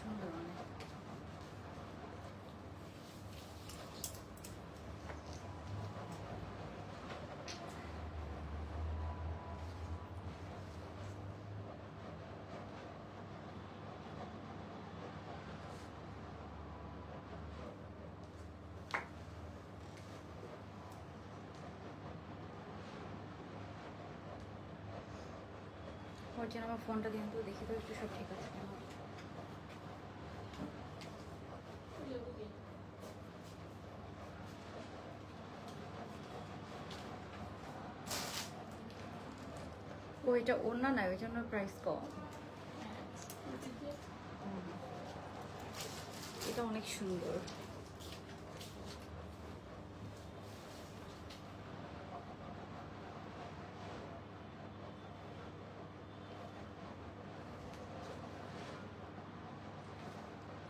সুন্দর অনেক। আমার ফোনটা দিন তো দেখি তো একটু সব ঠিক আছে কেন। ওইটা ওড়না না, ওই জন্য প্রাইস কম। এটা অনেক সুন্দর।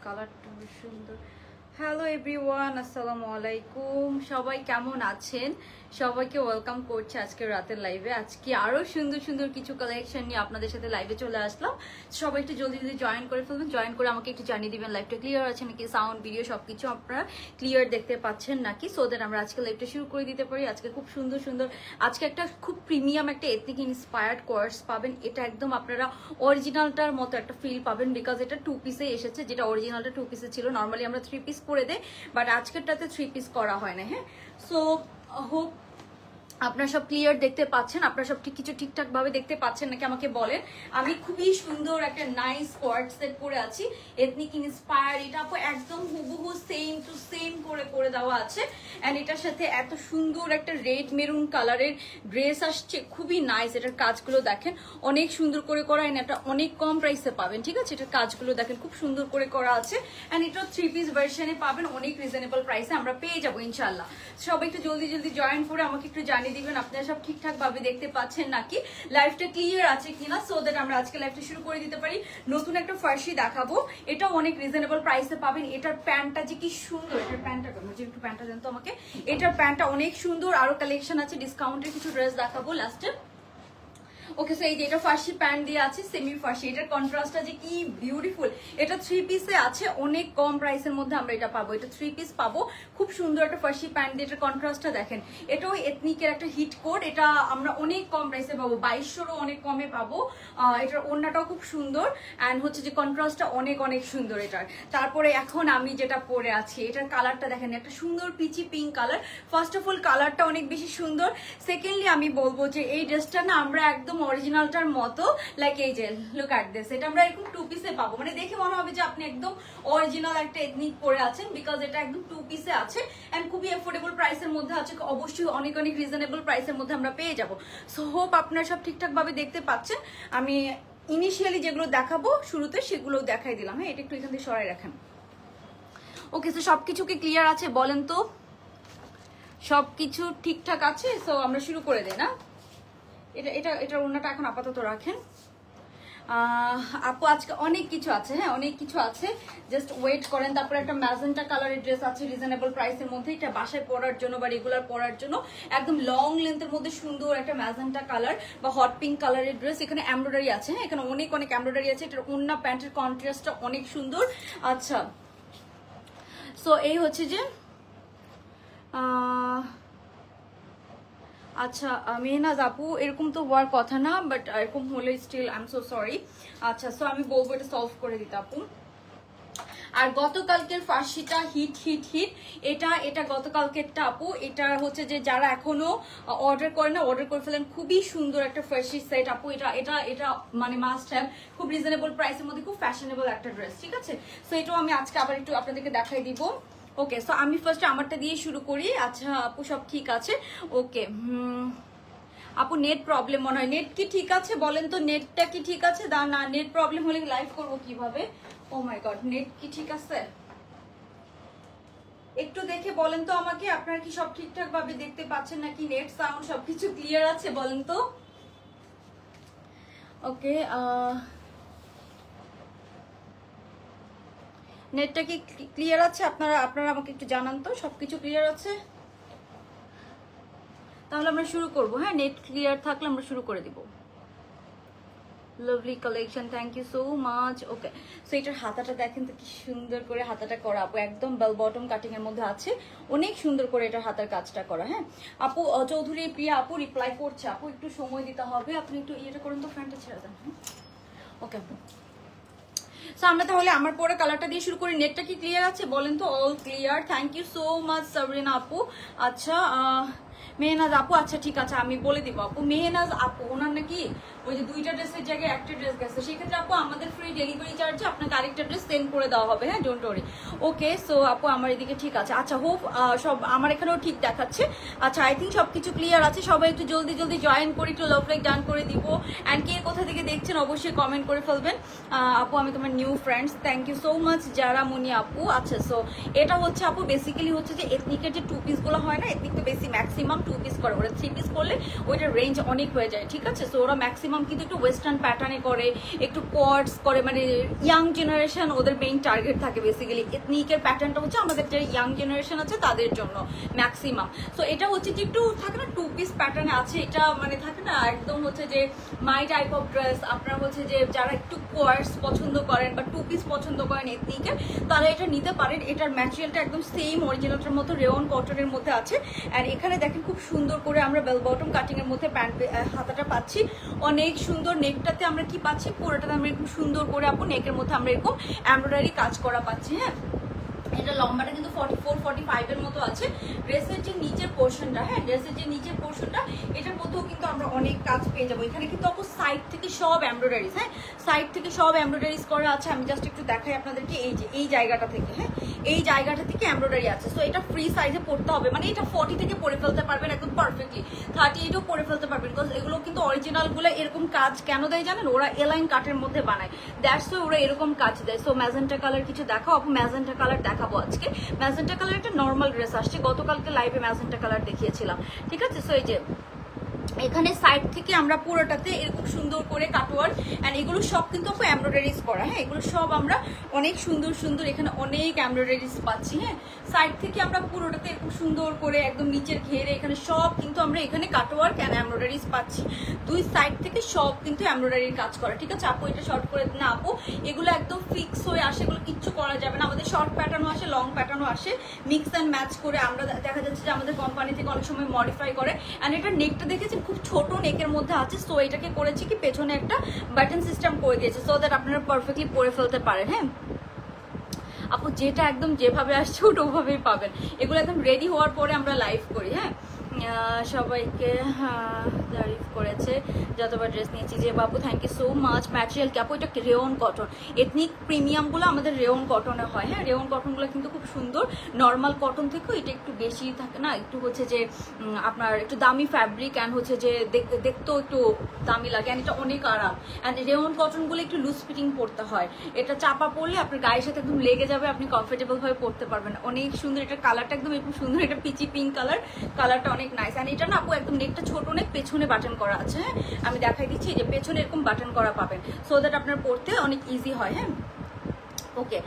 কালারটা সুন্দর। হ্যালো এভরিওয়ান, আসসালামু আলাইকুম। সবাই কেমন আছেন? সবাইকে ওয়েলকাম করছি আজকে রাতের লাইভে। আজকে আরো সুন্দর সুন্দর কিছু কালেকশন নিয়ে আপনাদের সাথে লাইভে চলে আসলাম। সবাই একটু জলদি জলদি জয়েন করে ফেলবেন। জয়েন করে আমাকে একটু জানিয়ে দিবেন লাইভটা ক্লিয়ার আছে নাকি, সাউন্ড ভিডিও সবকিছু আপনারা ক্লিয়ার দেখতে পাচ্ছেন নাকি, সো দ্যাট আমরা আজকে লাইভটা শুরু করে দিতে পারি। আজকে খুব সুন্দর সুন্দর, আজকে একটা খুব প্রিমিয়াম একটা এথনিক ইন্সপায়ার্ড কোর্স পাবেন। এটা একদম আপনারা অরিজিনালটার মতো একটা ফিল পাবেন, বিকজ এটা 2 পিসে এসেছে, যেটা অরিজিনালটা 2 পিসে ছিল। নর্মালি আমরা 3 পিস করে দেই, বাট আজকেরটাতে 3 পিস করা হয় না। হ্যাঁ, সো হোপ আপনারা সব ক্লিয়ার দেখতে পাচ্ছেন, আপনারা সব কিছু ঠিকঠাক ভাবে দেখতে পাচ্ছেন নাকি আমাকে বলেন। আমি খুবই সুন্দর একটা নাইস কোয়ার্ট সেট পরে আছি, এথনিক ইন্সপায়ার। এটা আপু একদম হুবহু সেম টু সেম করে দেওয়া আছে। এন্ড এটার সাথে এত সুন্দর একটা রেড মেরুন কালারের ড্রেস আসছে, খুবই নাইস। এটার কাজগুলো দেখেন অনেক সুন্দর করে করা, এন্ড এটা অনেক কম প্রাইসে পাবেন। ঠিক আছে, এটার কাজগুলো দেখেন খুব সুন্দর করে করা আছে। এন্ড এটা 3 পিস ভার্সনে পাবেন, অনেক রিজনেবল প্রাইসে আমরা পেয়ে যাবো ইনশাল্লাহ। সবাই একটু জলদি জলদি জয়েন করে আমাকে একটু জানিয়ে দিবেন আপনারা সব ঠিকঠাক ভাবে দেখতে পাচ্ছেন নাকি, লাইভটা ক্লিয়ার আছে কিনা, সো দ্যাট আমরা আজকে লাইভটা শুরু করে দিতে পারি। নতুন একটা ফার্সি দেখাবো, এটাও অনেক রিজনেবল প্রাইসে পাবেন। এটার প্যান্টটা যে কি সুন্দর, এটার প্যান্টটা একটু প্যান্টটা জানতো আমাকে, এটার প্যান্টটা অনেক সুন্দর। আরো কালেকশন আছে, ডিসকাউন্টের কিছু ড্রেস দেখাবো লাস্টে। ওকে, সো এই যে এটা ফার্সি প্যান্ট দিয়ে আছে, সেমি ফার্সি। এটার কন্ট্রাস্টটা যে কি বিউটিফুল। এটা 3 পিসে আছে, অনেক কম প্রাইসের মধ্যে আমরা এটা পাবো। এটা 3 পিস পাবো, খুব সুন্দর একটা ফার্সি প্যান্ট দিয়ে। এটার কন্ট্রাস্টটা দেখেন, এটাও এথনিকের একটা হিট কোড। এটা আমরা অনেক কম প্রাইসে পাবো, 2200-ও অনেক কমে পাবো। এটার ওড়নাটাও খুব সুন্দর, অ্যান্ড হচ্ছে যে কন্ট্রাস্টটা অনেক অনেক সুন্দর এটার। তারপরে এখন আমি যেটা পরে আছি, এটার কালারটা দেখেন, একটা সুন্দর peachy pink colour. First of all কালারটা অনেক বেশি সুন্দর। সেকেন্ডলি আমি বলবো যে এই ড্রেসটা না আমরা একদম অরিজিনালটার মতো, লাইক এই যে লুক অ্যাট দিস, এটা আমরা এরকম 2 পিসে পাবো। মানে দেখে মনে হবে যে আপনি একদম অরিজিনাল একটা এথনিক পরে আছেন, বিকজ এটা একদম 2 পিসে আছে এন্ড খুবই অ্যাফোর্ডেবল প্রাইসের মধ্যে আছে। অবশ্যই অনেক অনেক রিজনেবল প্রাইসের মধ্যে আমরা পেয়ে যাবো। সো হোপ আপনারা সব ঠিকঠাক ভাবে দেখতে পাচ্ছেন। আমি ইনিশিয়ালি যেগুলো দেখাবো শুরুতে সেগুলো দেখাই দিলাম। হ্যাঁ, এটা একটু এখান থেকে সরাই রাখেন। ওকে, তো সবকিছু কি ক্লিয়ার আছে বলেন তো? সবকিছু ঠিকঠাক আছে, সো আমরা শুরু করে দেই না? এটার ওড়নাটা এখন আপাতত রাখেন। আপু আজকে অনেক কিছু আছে, হ্যাঁ অনেক কিছু আছে, জাস্ট ওয়েট করেন। তারপরে একটা ম্যাজেন্টা কালারের ড্রেস আছে রিজনেবল প্রাইসের মধ্যে, এটা বাসায় পরার জন্য বা রেগুলার পরার জন্য একদম লং লেন্থের মধ্যে সুন্দর একটা ম্যাজেন্টা কালার বা হট পিঙ্ক কালারের ড্রেস। এখানে এমব্রয়ডারি আছে, হ্যাঁ এখানে অনেক অনেক এমব্রয়ডারি আছে। এটার ওড়না প্যান্টের কন্ট্রাস্টটা অনেক সুন্দর। আচ্ছা, সো এই হচ্ছে যে আচ্ছা মেহনাজ আপু, এরকম তো হওয়ার কথা না, বাট এরকম হলে still I am so sorry. আচ্ছা, সো আমি বলবো এটা সলভ করে দিতে আপু। আর গতকালকের ফার্সিটা হিট হিট হিট, এটা গতকালকেরটা আপু। এটা হচ্ছে যে যারা এখনো অর্ডার করে না, অর্ডার করে ফেলেন। খুবই সুন্দর একটা ফার্সি সেট আপু। এটা মানে মাস্ট হ্যাভ, খুব রিজনেবল প্রাইসের মধ্যে খুব ফ্যাশনেবল একটা ড্রেস। ঠিক আছে, সো এটাও আমি আজকে আবার একটু আপনাদেরকে দেখাই দিব। ওকে, সো আমি ফার্স্ট আমারটা দিয়ে শুরু করি। আচ্ছা আপু, সব ঠিক আছে? ওকে, আপু নেট প্রবলেম মনে হয়। নেট কি ঠিক আছে বলেন তো? নেটটা কি ঠিক আছে? না, নেট প্রবলেম হলে লাইভ করবো কিভাবে? ও মাই গড, নেট কি ঠিক আছে? একটু দেখে বলেন তো আমাকে, আপনারা কি সব ঠিকঠাক ভাবে দেখতে পাচ্ছেন নাকি? নেট সাউন্ড সবকিছু ক্লিয়ার আছে বলেন তো? ওকে, নেটটা কি ক্লিয়ার আছে? আপনারা আমাকে একটু জানান তো সবকিছু ক্লিয়ার আছে? তাহলে আমরা শুরু করবো। হ্যাঁ, নেট ক্লিয়ার থাকলে আমরা শুরু করে দিব। Lovely collection, thank you so much. Okay, so এটার হাতাটা দেখেন তো কি সুন্দর করে হাতাটা করা আপু, একদম বেল বটম কাটিং এর মধ্যে আছে, অনেক সুন্দর করে এটার হাতার কাজটা করা। হ্যাঁ আপু, চৌধুরী প্রিয়া আপু রিপ্লাই করছে, আপু একটু সময় দিতে হবে, আপনি একটু ইয়েটা করুন তো, ফ্যানটা ছেড়ে দেন। ওকে আপু, সো আমরা তাহলে আমার পরে কালারটা দিয়ে শুরু করি। নেটটা কি ক্লিয়ার আছে বলেন তো? All clear, thank you so much Sabrina আপু। আচ্ছা মেহনাজ আপু, আচ্ছা ঠিক আছে আমি বলে দিব আপু। মেহনাজ আপু ওনার নাকি ওই যে 2টা ড্রেসের জায়গায় একটা ড্রেস গেছে, সেক্ষেত্রে আপু আমাদের ফ্রি ডেলিভারি চার্জে আপনাকে আরেকটা ড্রেস সেন্ড করে দেওয়া হবে। হ্যাঁ ডোন্ট ওয়ারি। ওকে, সো আপু আমার এদিকে ঠিক আছে। আচ্ছা হোপ সব আমার এখানেও ঠিক দেখাচ্ছে। আচ্ছা আই থিঙ্ক সবকিছু ক্লিয়ার আছে। সবাই একটু জলদি জলদি জয়েন করে একটু লাভ লাইক ডান করে দিব। অ্যান্ড কে কোথা থেকে দেখছেন অবশ্যই কমেন্ট করে ফেলবেন। আপু আমি তোমার new friends, thank you so much যারা মনি আপু। আচ্ছা সো এটা হচ্ছে আপু বেসিক্যালি হচ্ছে যে এথনিকের যে 2 পিসগুলো হয় না, এথনিক তো বেশি ম্যাক্সিমাম 2 পিস করে, ওরা 3 পিস করলে ওইটার রেঞ্জ অনেক হয়ে যায়। ঠিক আছে, সো ওরা ম্যাক্সিমাম কিন্তু একটু ওয়েস্টার্ন প্যাটার্নে করে, একটু কোয়ার্টস করে, মানে ইয়াং জেনারেশন ওদের মেইন টার্গেট থাকে। বেসিক্যালি এথনিকের প্যাটার্নটা হচ্ছে আমাদের যে ইয়াং জেনারেশন আছে তাদের জন্য ম্যাক্সিমাম। সো এটা হচ্ছে যে একটু থাকে না 2 পিস প্যাটার্নে আছে, এটা মানে থাকে না একদম হচ্ছে যে মাই টাইপ অফ ড্রেস। আপনার হচ্ছে যে যারা একটু কোয়ার্টস পছন্দ করেন বা 2 পিস পছন্দ করেন এথনিকের, তারা এটা নিতে পারেন। এটার ম্যাটেরিয়ালটা একদম সেম অরিজিনালটার মতো রেওন কটনের মধ্যে আছে। আর এখানে দেখেন খুব সুন্দর করে আমরা বেল বটম কাটিং এর মধ্যে প্যান্ট হাতাটা পাচ্ছি, অনেক সুন্দর। নেকটাতে আমরা কি পাচ্ছি, পুরোটাতে আমরা এরকম সুন্দর করে আপু নেকের মধ্যে আমরা এরকম এমব্রয়ডারি কাজ করা পাচ্ছি। হ্যাঁ এটা লম্বাটা কিন্তু 44-45 এর মতো আছে। ড্রেসের যে নিচের পোর্শনটা, হ্যাঁ ড্রেসের যে নিচের পোর্শনটা, এটার মধ্যেও কিন্তু আমরা অনেক কাজ পেয়ে যাবো। এখানে কিন্তু আপু সাইড থেকে সব এমব্রয়ডারিজ, হ্যাঁ সাইড থেকে সব এমব্রয়ডারিজ করা আছে। আমি জাস্ট একটু দেখাই আপনাদেরকে, এই যে এই জায়গাটা থেকে, হ্যাঁ এই জায়গাটা থেকে এমব্রয়ডারি আছে। সো এটা ফ্রি সাইজে পড়তে হবে, মানে এটা 40 থেকে পরে ফেলতে পারবেন একদম পারফেক্টলি, 38ও পরে ফেলতে পারবেন। বিকজ এগুলো কিন্তু অরিজিনালগুলো এরকম কাজ কেন দেয় জানেন, ওরা এলাইন কাটের মধ্যে বানায়, দ্যাটস ওয়াই ওরা এরকম কাজ দেয়। সো ম্যাজেন্টা কালার কিছু দেখাও আপু, ম্যাজেন্টা কালার দেখাবো আজকে। ম্যাজেন্টা কালার একটা নর্মাল ড্রেস আসছে, গতকালকে লাইভে ম্যাজেন্টা কালার দেখিয়েছিলাম। ঠিক আছে, সো এই যে এখানে সাইড থেকে আমরা পুরোটাতে এরকম সুন্দর করে কাটওয়ার্ক, এন্ড এগুলো সব কিন্তু আপু এমব্রয়ডারিজ করা। হ্যাঁ এগুলো সব আমরা অনেক সুন্দর সুন্দর এখানে অনেক এমব্রয়ডারিজ পাচ্ছি। হ্যাঁ সাইড থেকে আমরা পুরোটাতে এরকম সুন্দর করে একদম নিচের ঘেরে এখানে সব কিন্তু আমরা এখানে কাটওয়ার্ক এন্ড এমব্রয়ডারিজ পাচ্ছি। 2 সাইড থেকে সব কিন্তু এমব্রয়ডারির কাজ করা। ঠিক আছে আপু, এটা শর্ট করে না আপু, এগুলো একদম ফিক্স হয়ে আসে, এগুলো কিচ্ছু করা যাবে না। আমাদের শর্ট প্যাটার্নও আসে, লং প্যাটার্নও আসে, মিক্স অ্যান্ড ম্যাচ করে আমরা দেখা যাচ্ছে যে আমাদের কোম্পানি থেকে অনেক সময় মডিফাই করে। অ্যান্ড এটা নেকটা দেখেছি খুব ছোট নেকের মধ্যে আছে। সো এটাকে করেছি কি পেছনে একটা বাটন সিস্টেম করে দিয়েছে, সো দ্যাট আপনারা পারফেক্টলি পরে ফেলতে পারেন। হ্যাঁ আপু যেটা একদম যেভাবে আসছে ওটা ওভাবেই পাবেন। এগুলো একদম রেডি হওয়ার পরে আমরা লাইভ করি। হ্যাঁ সবাইকে তারিফ করেছে যতবার ড্রেস নিয়েছি যে বাবু, thank you so much. Material কি আপু, এটা রেওন কটন, এথনিক প্রিমিয়ামগুলো আমাদের রেওন কটনে হয়। হ্যাঁ রেওন কটনগুলো কিন্তু খুব সুন্দর, নর্মাল কটন থেকেও এটা একটু বেশি থাকে না, একটু হচ্ছে যে আপনার একটু দামি ফ্যাব্রিক, অ্যান্ড হচ্ছে যে দেখতেও একটু দামি লাগে, অ্যান্ড এটা অনেক আরাম। অ্যান্ড রেওন কটনগুলো একটু লুজ ফিটিং পরতে হয়, এটা চাপা পরলে আপনার গায়ের সাথে একদম লেগে যাবে, আপনি কমফোর্টেবল ভাবে পরতে পারবেন। অনেক সুন্দর, এটা কালারটা একদম এরকম সুন্দর, এটা পিচি পিঙ্ক কালার, কালারটা অনেক নাইস। অ্যান্ড এটা না আপু একদম নেকটা ছোট নেক, পেছনে বাটন করা আছে। হ্যাঁ আমি দেখাই দিচ্ছি, যে পেছনে এরকম বাটন করা পাবেন, সো দ্যাট আপনার পরতে অনেক ইজি হয়। হ্যাঁ ওকে,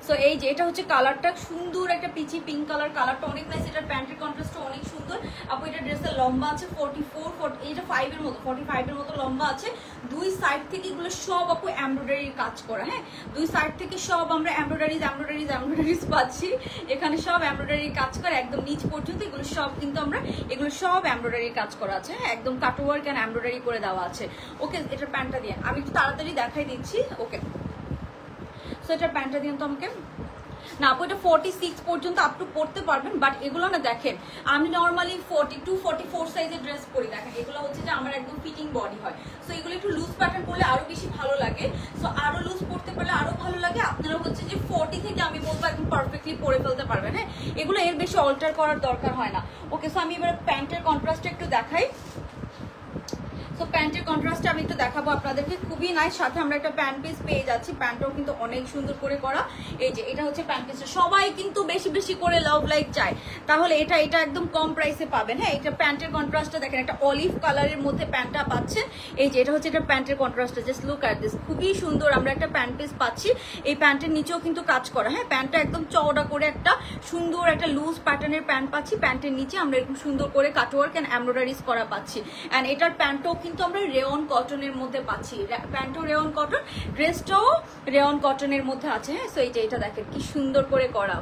সো এই যে এটা হচ্ছে কালারটা সুন্দর, একটা পিচি পিঙ্ক কালার, কালারটা অনেক নাইস। এটার প্যান্টের কন্ট্রাস্টটা অনেক সুন্দর আপু। এটা ড্রেসের লম্বা আছে 44, এটা 5 এর মতো, 45 এর মতো লম্বা আছে। 2 সাইড থেকে এগুলো সব আপু এমব্রয়ডারির কাজ করা। হ্যাঁ 2 সাইড থেকে সব আমরা এমব্রয়ডারিজ পাচ্ছি, এখানে সব এমব্রয়ডারির কাজ করা একদম নিচ পর্যন্ত। এগুলো সব কিন্তু আমরা এগুলো সব এমব্রয়ডারির কাজ করা আছে। হ্যাঁ একদম কাটওয়ার্ক এন্ড এমব্রয়ডারি করে দেওয়া আছে। ওকে এটার প্যান্টটা দিয়ে আমি একটু তাড়াতাড়ি দেখাই দিচ্ছি। ওকে সো এটার প্যান্টটা দিয়ে তো আমাকে না আপু, এটা 46 পর্যন্ত আপ টু পড়তে পারবেন। বাট এগুলো না দেখেন, আমি নর্মালি 42-44 সাইজের ড্রেস পরি, দেখেন এগুলো হচ্ছে যে আমার একদম ফিটিং বডি হয়। সো এগুলো একটু লুজ প্যাটার্ন পরলে আরো বেশি ভালো লাগে, সো আরো লুজ পড়তে পারলে আরো ভালো লাগে। আপনারা হচ্ছে যে 40 থেকে আমি বলবো একদম পারফেক্টলি পরে ফেলতে পারবেন। হ্যাঁ এগুলো এর বেশি অল্টার করার দরকার হয় না। ওকে সো আমি এবার প্যান্টের কন্ট্রাস্টটা একটু দেখাই। সো প্যান্টের কন্ট্রাস্টটা আমি একটু দেখাবো আপনাদেরকে, খুবই নাইস। সাথে আমরা একটা প্যান্ট পিস পেয়ে যাচ্ছি, প্যান্টটাও কিন্তু অনেক সুন্দর করে করা। এই যে এটা হচ্ছে প্যান্ট পিসটা, সবাই কিন্তু বেশি বেশি করে লাভ লাইক চায়, তাহলে এটা একদম কম প্রাইসে পাবেন। হ্যাঁ এটা প্যান্টের কন্ট্রাস্টটা দেখেন, একটা অলিভ কালারের মধ্যে প্যান্টটা পাচ্ছেন। এই যে এটা হচ্ছে এটা প্যান্টের কন্ট্রাস্টটা, জাস্ট লুক অ্যাট দিস, খুবই সুন্দর আমরা একটা প্যান্ট পিস পাচ্ছি। এই প্যান্টের নিচেও কিন্তু কাজ করা। হ্যাঁ প্যান্টটা একদম চওড়া করে একটা সুন্দর একটা লুজ প্যাটার্নের প্যান্ট পাচ্ছি, প্যান্টের নিচে আমরা এরকম সুন্দর করে কাটওয়ার্ক এন্ড এমব্রয়ডারিজ করা পাচ্ছি। এন্ড এটার প্যান্টটাও কিন্তু আমরা রেয়ন কটনের মধ্যে পাচ্ছি, প্যান্টও রেয়ন কটন, ড্রেসটাও রেয়ন কটনের মধ্যে আছে। হ্যাঁ, সো এটা দেখেন কি সুন্দর করে করা,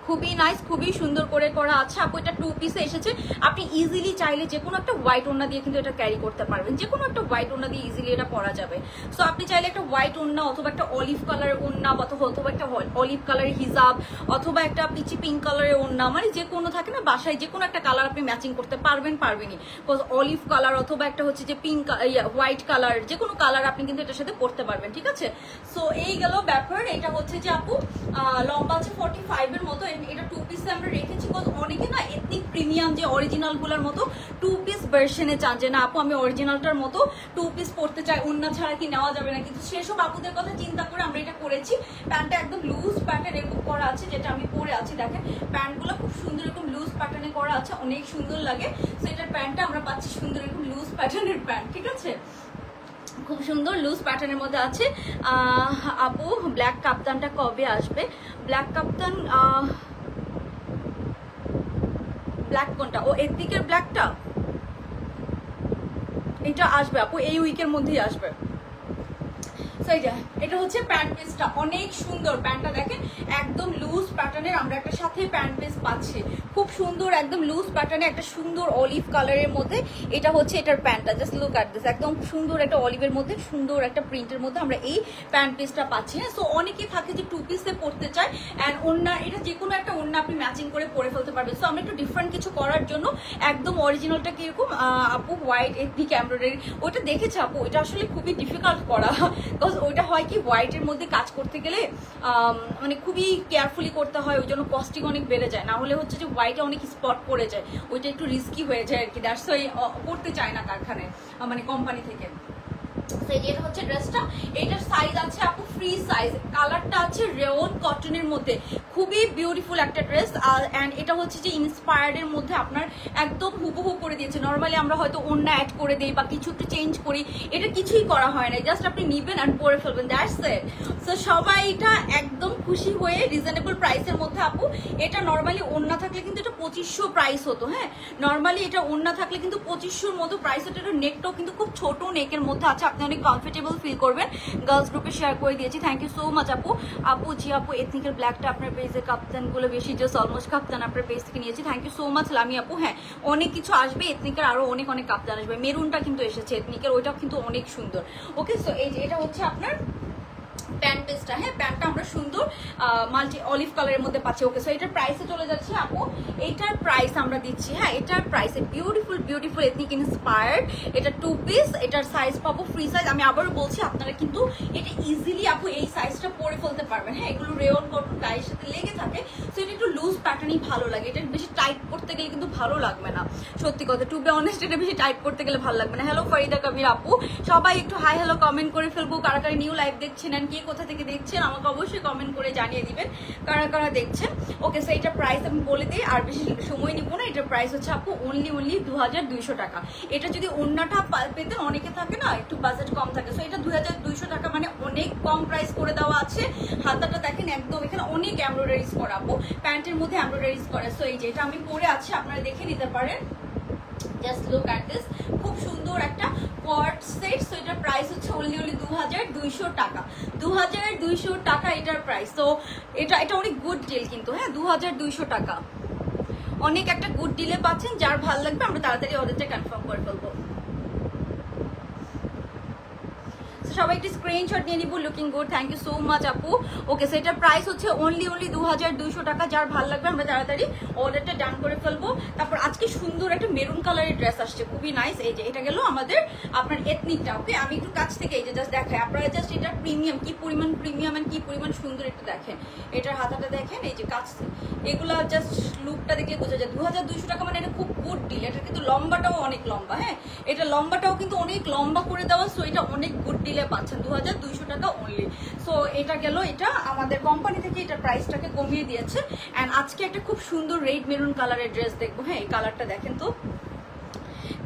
খুবই নাইস, খুবই সুন্দর করে করা আছে আপু। এটা 2 পিসে এসেছে। আপনি ইজিলি চাইলে যে কোনো একটা হোয়াইট ওড়না দিয়ে কিন্তু এটা ক্যারি করতে পারবেন, যে কোনো একটা হোয়াইট ওড়না দিয়ে ইজিলি এটা পরা যাবে। সো আপনি চাইলে একটা হোয়াইট ওড়না অথবা একটা অলিভ কালারের ওড়না অথবা একটা অলিভ কালারের হিজাব অথবা একটা পিচি পিঙ্ক কালারের ওড়না, মানে যে কোনো থাকে না বাসায় যে কোনো একটা কালার আপনি ম্যাচিং করতে পারবেনই। অলিভ কালার অথবা একটা হচ্ছে যে পিঙ্ক হোয়াইট কালার, যে কোনো কালার আপনি কিন্তু এটার সাথে পরতে পারবেন, ঠিক আছে। সো এই গেল ব্যাপার। এটা হচ্ছে যে আপু লম্বা আছে 45 এর মতো। এটা 2 পিসে আমরা রেখেছি, অনেকে না এথনিক প্রিমিয়াম যে অরিজিনাল গুলার মতো 2 পিস ভার্সনে চান যে না আপু আমি অরিজিনালটার মতো 2 পিস পরতে চাই, ওড়না ছাড়া কি নেওয়া যাবে না, কিন্তু সেসব আপুদের কথা চিন্তা করে আমরা এটা করেছি। প্যান্টটা একদম লুজ প্যাটার্ন এরকম করা আছে, যেটা আমি পরে আছি। দেখেন প্যান্টগুলো খুব সুন্দর এরকম লুজ প্যাটার্নে করা আছে, অনেক সুন্দর লাগে। সো এটার প্যান্টটা আমরা পাচ্ছি সুন্দর এরকম লুজ প্যাটার্নের প্যান্ট, ঠিক আছে, খুব সুন্দর লুজ প্যাটার্নের মধ্যে আছে। আপু ব্ল্যাক কাপ্তানটা কবে আসবে? ব্ল্যাক কাপ্তান ব্ল্যাক কোনটা? ও এথনিকের ব্ল্যাকটা, এটা আসবে আপু এই উইকের মধ্যেই আসবে। এটা হচ্ছে প্যান্ট পিসটা, অনেক সুন্দর প্যান্টটা দেখেন, একদম লুজ প্যাটার্নের আমরা একটা সাথে প্যান্ট পিস পাচ্ছি, খুব সুন্দর একদম লুজ প্যাটার্নে একটা সুন্দর অলিভ কালারের মধ্যে। এটা হচ্ছে এটার প্যান্টটা, জাস্ট লুক অ্যাট দিস, একদম সুন্দর একটা অলিভের মধ্যে সুন্দর একটা প্রিন্টের মধ্যে আমরা এই প্যান্ট পিসটা পাচ্ছি। হ্যাঁ, সো অনেকেই থাকে যে 2 পিসে পরতে চায়, অ্যান্ড ওড়না এটা যে কোনো একটা ওড়না আপনি ম্যাচিং করে পরে ফেলতে পারবেন। সো আমরা একটু ডিফারেন্ট কিছু করার জন্য একদম অরিজিনালটা কিরকম আপু হোয়াইট এথনিক এমব্রয়ডারি, ওইটা দেখেছে আপু, ওইটা আসলে খুবই ডিফিকাল্ট করা, বিকজ ওইটা হয় কি হোয়াইটের মধ্যে কাজ করতে গেলে মানে খুবই কেয়ারফুলি করতে হয়, ওই জন্য কস্টিং অনেক বেড়ে যায়, না হলে হচ্ছে যে হোয়াইটে অনেক স্পট পড়ে যায়, ওইটা একটু রিস্কি হয়ে যায় আর কি, দ্যাটস ওয়াই করতে চায় না কারখানায় মানে কোম্পানি থেকে। এটা হচ্ছে ড্রেসটা, এটার সাইজ আছে আপু ফ্রি সাইজ, কালারটা আছে রেয়ন কটনের মধ্যে, খুবই বিউটিফুল একটা ড্রেস। অ্যান্ড এটা হচ্ছে যে ইন্সপায়ার্ড এর মধ্যে আপনার একদম হুবহু করে দিয়েছে। নর্মালি আমরা হয়তো ওড়না অ্যাড করে দিই বা কিছু একটু চেঞ্জ করি, এটা কিছুই করা হয় না, জাস্ট আপনি নিবেন অ্যান্ড পরে ফেলবেন, দ্যাটস ইট। সো সবাই এটা একদম খুশি হয়ে রিজনেবল প্রাইসের মধ্যে আপু। এটা নর্মালি ওড়না থাকলে কিন্তু এটা 2500 প্রাইস হতো। হ্যাঁ, নর্মালি এটা ওড়না থাকলে কিন্তু 2500 মতো প্রাইস হতো। এটা নেকটাও কিন্তু খুব ছোট নেকের মধ্যে আছে, আপনি অনেক কমফোর্টেবল ফিল করবেন। গার্লস গ্রুপে শেয়ার করে দিয়েছি, থ্যাংক ইউ সো মাচ আপু। আপু জি আপু এথনিকের ব্ল্যাকটা আপনার পেজে কাপ্তানগুলো বেশি, জাস্ট অলমোস্ট কাপ্তান আপনার পেজ থেকে নিয়েছি, থ্যাংক ইউ সো মাচ লামি আপু। হ্যাঁ, অনেক কিছু আসবে এথনিকের, আরো অনেক অনেক কাপ্তান আসবে। মেরুনটা কিন্তু এসেছে এথনিকের, ওইটাও কিন্তু অনেক সুন্দর। ওকে, সো এই যে এটা হচ্ছে আপনার প্যান্ট পিসটা। হ্যাঁ, প্যান্টটা আমরা সুন্দর মাল্টি অলিভ কালারের মধ্যে পাচ্ছি। ওকে, সো এটার প্রাইসে চলে যাচ্ছে আপু, এটার প্রাইস আমরা দিচ্ছি, হ্যাঁ এটার প্রাইসে বিউটিফুল বিউটিফুল এথনিক ইন্সপায়ার্ড, এটা 2 পিস, এটার সাইজ পাবো ফ্রি সাইজ। আমি আবারও বলছি আপনারা কিন্তু এটা ইজিলি আপু এই সাইজটা পরে ফেলতে পারবেন। হ্যাঁ, এগুলো রেয়ন কটন গায়ের সাথে লেগে থাকে, সো এটা একটু লুজ প্যাটার্নই ভালো লাগে, এটা বেশি টাইট করতে গেলে কিন্তু ভালো লাগবে না, সত্যি কথা, টু বি অনেস্ট এটা বেশি টাইট করতে গেলে ভালো লাগবে না। হ্যালো ফরিদা কবির আপু, সবাই একটু হাই হ্যালো কমেন্ট করে ফেলবো, কারা কারা নিউ লাইভ দেখছেন এন্ড কে কোথা থেকে দেখছেন আমাকে অবশ্যই কমেন্ট করে জানিয়ে দিবেন কারা কারা দেখছেন। ওকে, সো এটার প্রাইস আমি বলে দিই, আর বেশি সময় নিব না। এটার প্রাইস হচ্ছে আপু অনলি 2200 টাকা। এটা যদি অন্যটা পেতেন, অনেকে থাকে না একটু বাজেট কম থাকে, সো এটা 2200 টাকা মানে অনেক কম প্রাইস করে দেওয়া আছে। হাতাটা দেখেন একদম, এখানে অনেক এমব্রয়ডারিজ করা আপু, প্যান্টের মধ্যে এমব্রয়ডারিজ করা। সো এই যে এটা আমি পরে আছি, আপনারা দেখে নিতে পারেন, জাস্ট লুক অ্যাট দিস, খুব সুন্দর একটা কোয়ার্ট সেট। সো এটার প্রাইস হচ্ছে অনলি 2200 টাকা, 2200 টাকা এটার প্রাইস। তো এটা অনেক গুড ডিল কিন্তু, হ্যাঁ 2200 টাকা অনেক একটা গুড ডিলে পাচ্ছেন। যার ভালো লাগবে আমরা তাড়াতাড়ি অর্ডারটা কনফার্ম করে ফেলবো। সবাই একটি স্ক্রিনশট নিয়ে নিব, looking good, thank you so much আপু। ওকে, সো এটার প্রাইস হচ্ছে অনলি 2200 টাকা। যার ভালো লাগবে আমরা তাড়াতাড়ি অর্ডারটা ডান করে ফেলবো। তারপর আজকে সুন্দর একটা মেরুন কালারের ড্রেস আসছে, খুবই নাইস। এই যে এটা গেল আমাদের আপনার এথনিকটা। ওকে, আমি একটু কাছ থেকে এই যে জাস্ট দেখাই আপনারা, জাস্ট এটা প্রিমিয়াম, কি পরিমাণ প্রিমিয়াম এন্ড কি পরিমাণ সুন্দর একটু দেখেন। এটার হাতাটা দেখেন, এই যে কাছ থেকে এগুলা জাস্ট লুকটা দেখলে বোঝা যায় 2200 টাকা মানে এটা খুব গুড ডিল। এটা কিন্তু লম্বাটাও অনেক লম্বা, হ্যাঁ এটা লম্বাটাও কিন্তু অনেক লম্বা করে দেওয়া, সো এটা অনেক গুড ডিলে পাচ্ছেন 2200 টাকা অনলি। সো এটা গেল, এটা আমাদের কোম্পানি থেকে এটার প্রাইসটাকে কমিয়ে দিয়েছে। অ্যান্ড আজকে একটা খুব সুন্দর রেড মেরুন কালারের ড্রেস দেখবো। হ্যাঁ, এই কালারটা দেখেন তো,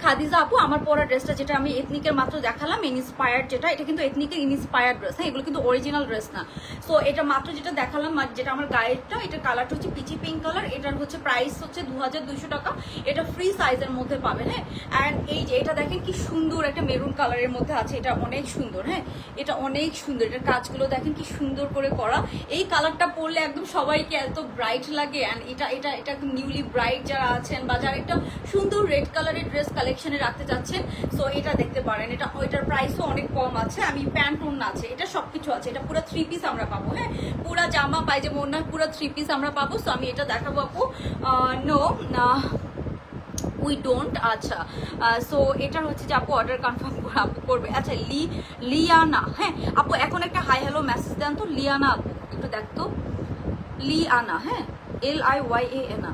খাদিজা আপু আমার পরা ড্রেসটা যেটা আমি এথনিকের মাত্র দেখালাম ইনস্পায়ার্ড যেটা, এটা কিন্তু এথনিকের ইনস্পায়ার্ড ড্রেস, হ্যাঁ এগুলো কিন্তু অরিজিনাল ড্রেস না। সো এটা মাত্র যেটা দেখালাম যেটা আমার গায়েরটা, এটার কালারটা হচ্ছে পিচি পিঙ্ক কালার, এটার হচ্ছে প্রাইস হচ্ছে 2200 টাকা। এটা ফ্রি সাইজের মধ্যে পাবেন, হ্যাঁ। অ্যান্ড এই যে এটা দেখেন কি সুন্দর একটা মেরুন কালারের মধ্যে আছে, এটা অনেক সুন্দর, হ্যাঁ এটা অনেক সুন্দর, এটার কাজগুলো দেখেন কি সুন্দর করে করা। এই কালারটা পরলে একদম সবাইকে এত ব্রাইট লাগে। অ্যান্ড এটা এটা এটা একদম নিউলি ব্রাইট যারা আছেন বা যারা একটা সুন্দর রেড কালারের ড্রেস কালেকশনে রাখতে চাচ্ছেন, সো এটা দেখতে পারেন। এটা ওইটার প্রাইসও অনেক কম আছে, আমি প্যান্ট ওড়না আছে, এটা সবকিছু আছে, এটা পুরো 3 পিস আমরা পাবো, হ্যাঁ পুরা জামা পায়জামা ওড়না পুরো 3 পিস আমরা পাবো। সো আমি এটা দেখাবো আপু, নো উই ডোন্ট। আচ্ছা সো এটার হচ্ছে যে আপু অর্ডার কনফার্ম আপু করবে। আচ্ছা লিয়ানা, হ্যাঁ আপু এখন একটা হাই হ্যালো মেসেজ দেন তো লিয়ানা আপু, একটু দেখতো লিয়ানা, হ্যাঁ LIYANA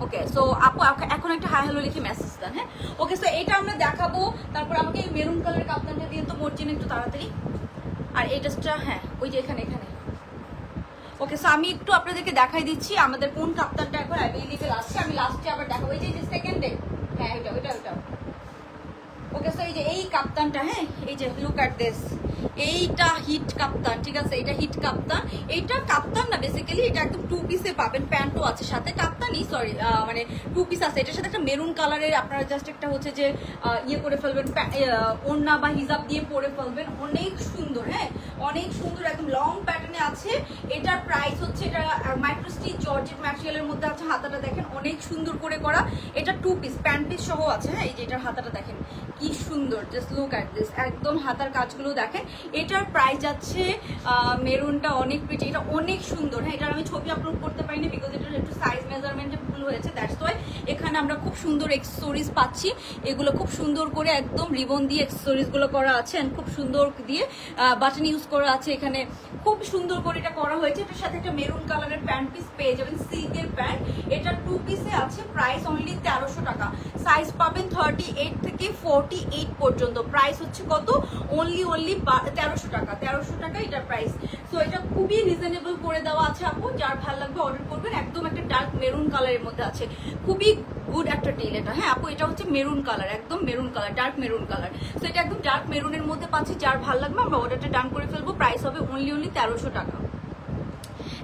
ওকে। সো আপু এখন একটা হাই হ্যালো লিখে মেসেজ দেন, হ্যাঁ ওকে। সো এটা আমরা দেখাবো, তারপর আমাকে মেরুন কালারের কাপ্তানটা দিয়ে তো মর্জিন একটু তাড়াতাড়ি। আর এই ড্রেসটা হ্যাঁ ওই যে এখানে ওকে। সো আমি একটু আপনাদেরকে দেখাই দিচ্ছি আমাদের কোন কাপ্তানটা এখন অ্যাভেলেবেল আছে, আমি লাস্টে আবার দেখাবো। এই যে সেকেন্ডে, হ্যাঁ এটা ওকে। সো এই যে এই কাপ্তানটা, হ্যাঁ এই যে লুক অ্যাট দিস, এইটা হিট কাপ্তান, ঠিক আছে এটা হিট কাপ্তান। এইটা কাপ্তান না বেসিক্যালি, এটা একদম 2 পিসে পাবেন, প্যান্টও আছে সাথে, কাপ্তানই সরি মানে 2 পিস আছে। এটার সাথে একটা মেরুন কালারের আপনারা জাস্ট একটা হচ্ছে যে ইয়ে করে ফেলবেন, ওড়না বা হিজাব দিয়ে পরে ফেলবেন, অনেক সুন্দর, হ্যাঁ অনেক সুন্দর একদম লং প্যাটার্নে আছে। এটার প্রাইস হচ্ছে, এটা মাইক্রো স্টিচ জর্জেট ম্যাটেরিয়ালের মধ্যে আছে, হাতাটা দেখেন অনেক সুন্দর করে করা। এটা 2 পিস প্যান্ট পিস সহ আছে, হ্যাঁ এই যে এটার হাতাটা দেখেন কি সুন্দর, জাস্ট লুক অ্যাট দিস, একদম হাতার কাজগুলো দেখেন। এটার প্রাইস যাচ্ছে মেরুনটা অনেক প্রিটি, এটা অনেক সুন্দর, হ্যাঁ এটার আমি ছবি আপলোড করতে পারিনি বিকজ এটার একটু সাইজ মেজারমেন্টে ভুল হয়েছে, দ্যাটস ওয়াই। এখানে আমরা খুব সুন্দর এক্সেসরিজ পাচ্ছি, এগুলো খুব সুন্দর করে একদম রিবন দিয়ে এক্সেসরিজ গুলো করা আছে, খুব সুন্দর দিয়ে বাটন ইউজ করা আছে, এখানে খুব সুন্দর করে এটা করা হয়েছে। এটার সাথে একটা মেরুন কালারের প্যান্ট পিস পেয়ে যাবেন, সিল্কের প্যান্ট, এটা 2 পিসে আছে, প্রাইস অনলি 1300 টাকা। সাইজ পাবেন 38 থেকে 48 পর্যন্ত, প্রাইস হচ্ছে কত অনলি 1300 টাকা, 1300 টাকা এটার প্রাইস। সো এটা খুবই রিজনেবল করে দেওয়া আছে আপু, যার ভালো লাগবে অর্ডার করবেন। একদম একটা ডার্ক মেরুন কালারের মধ্যে আছে, খুবই গুড একটা ডিল এটা, হ্যাঁ আপু এটা হচ্ছে মেরুন কালার, একদম maroon colour, dark maroon colour. So এটা একদম ডার্ক মেরুনের মধ্যে পাচ্ছি, যার ভালো লাগবে আমরা অর্ডারটা ডান করে ফেলবো, প্রাইস হবে অনলি 1300 টাকা।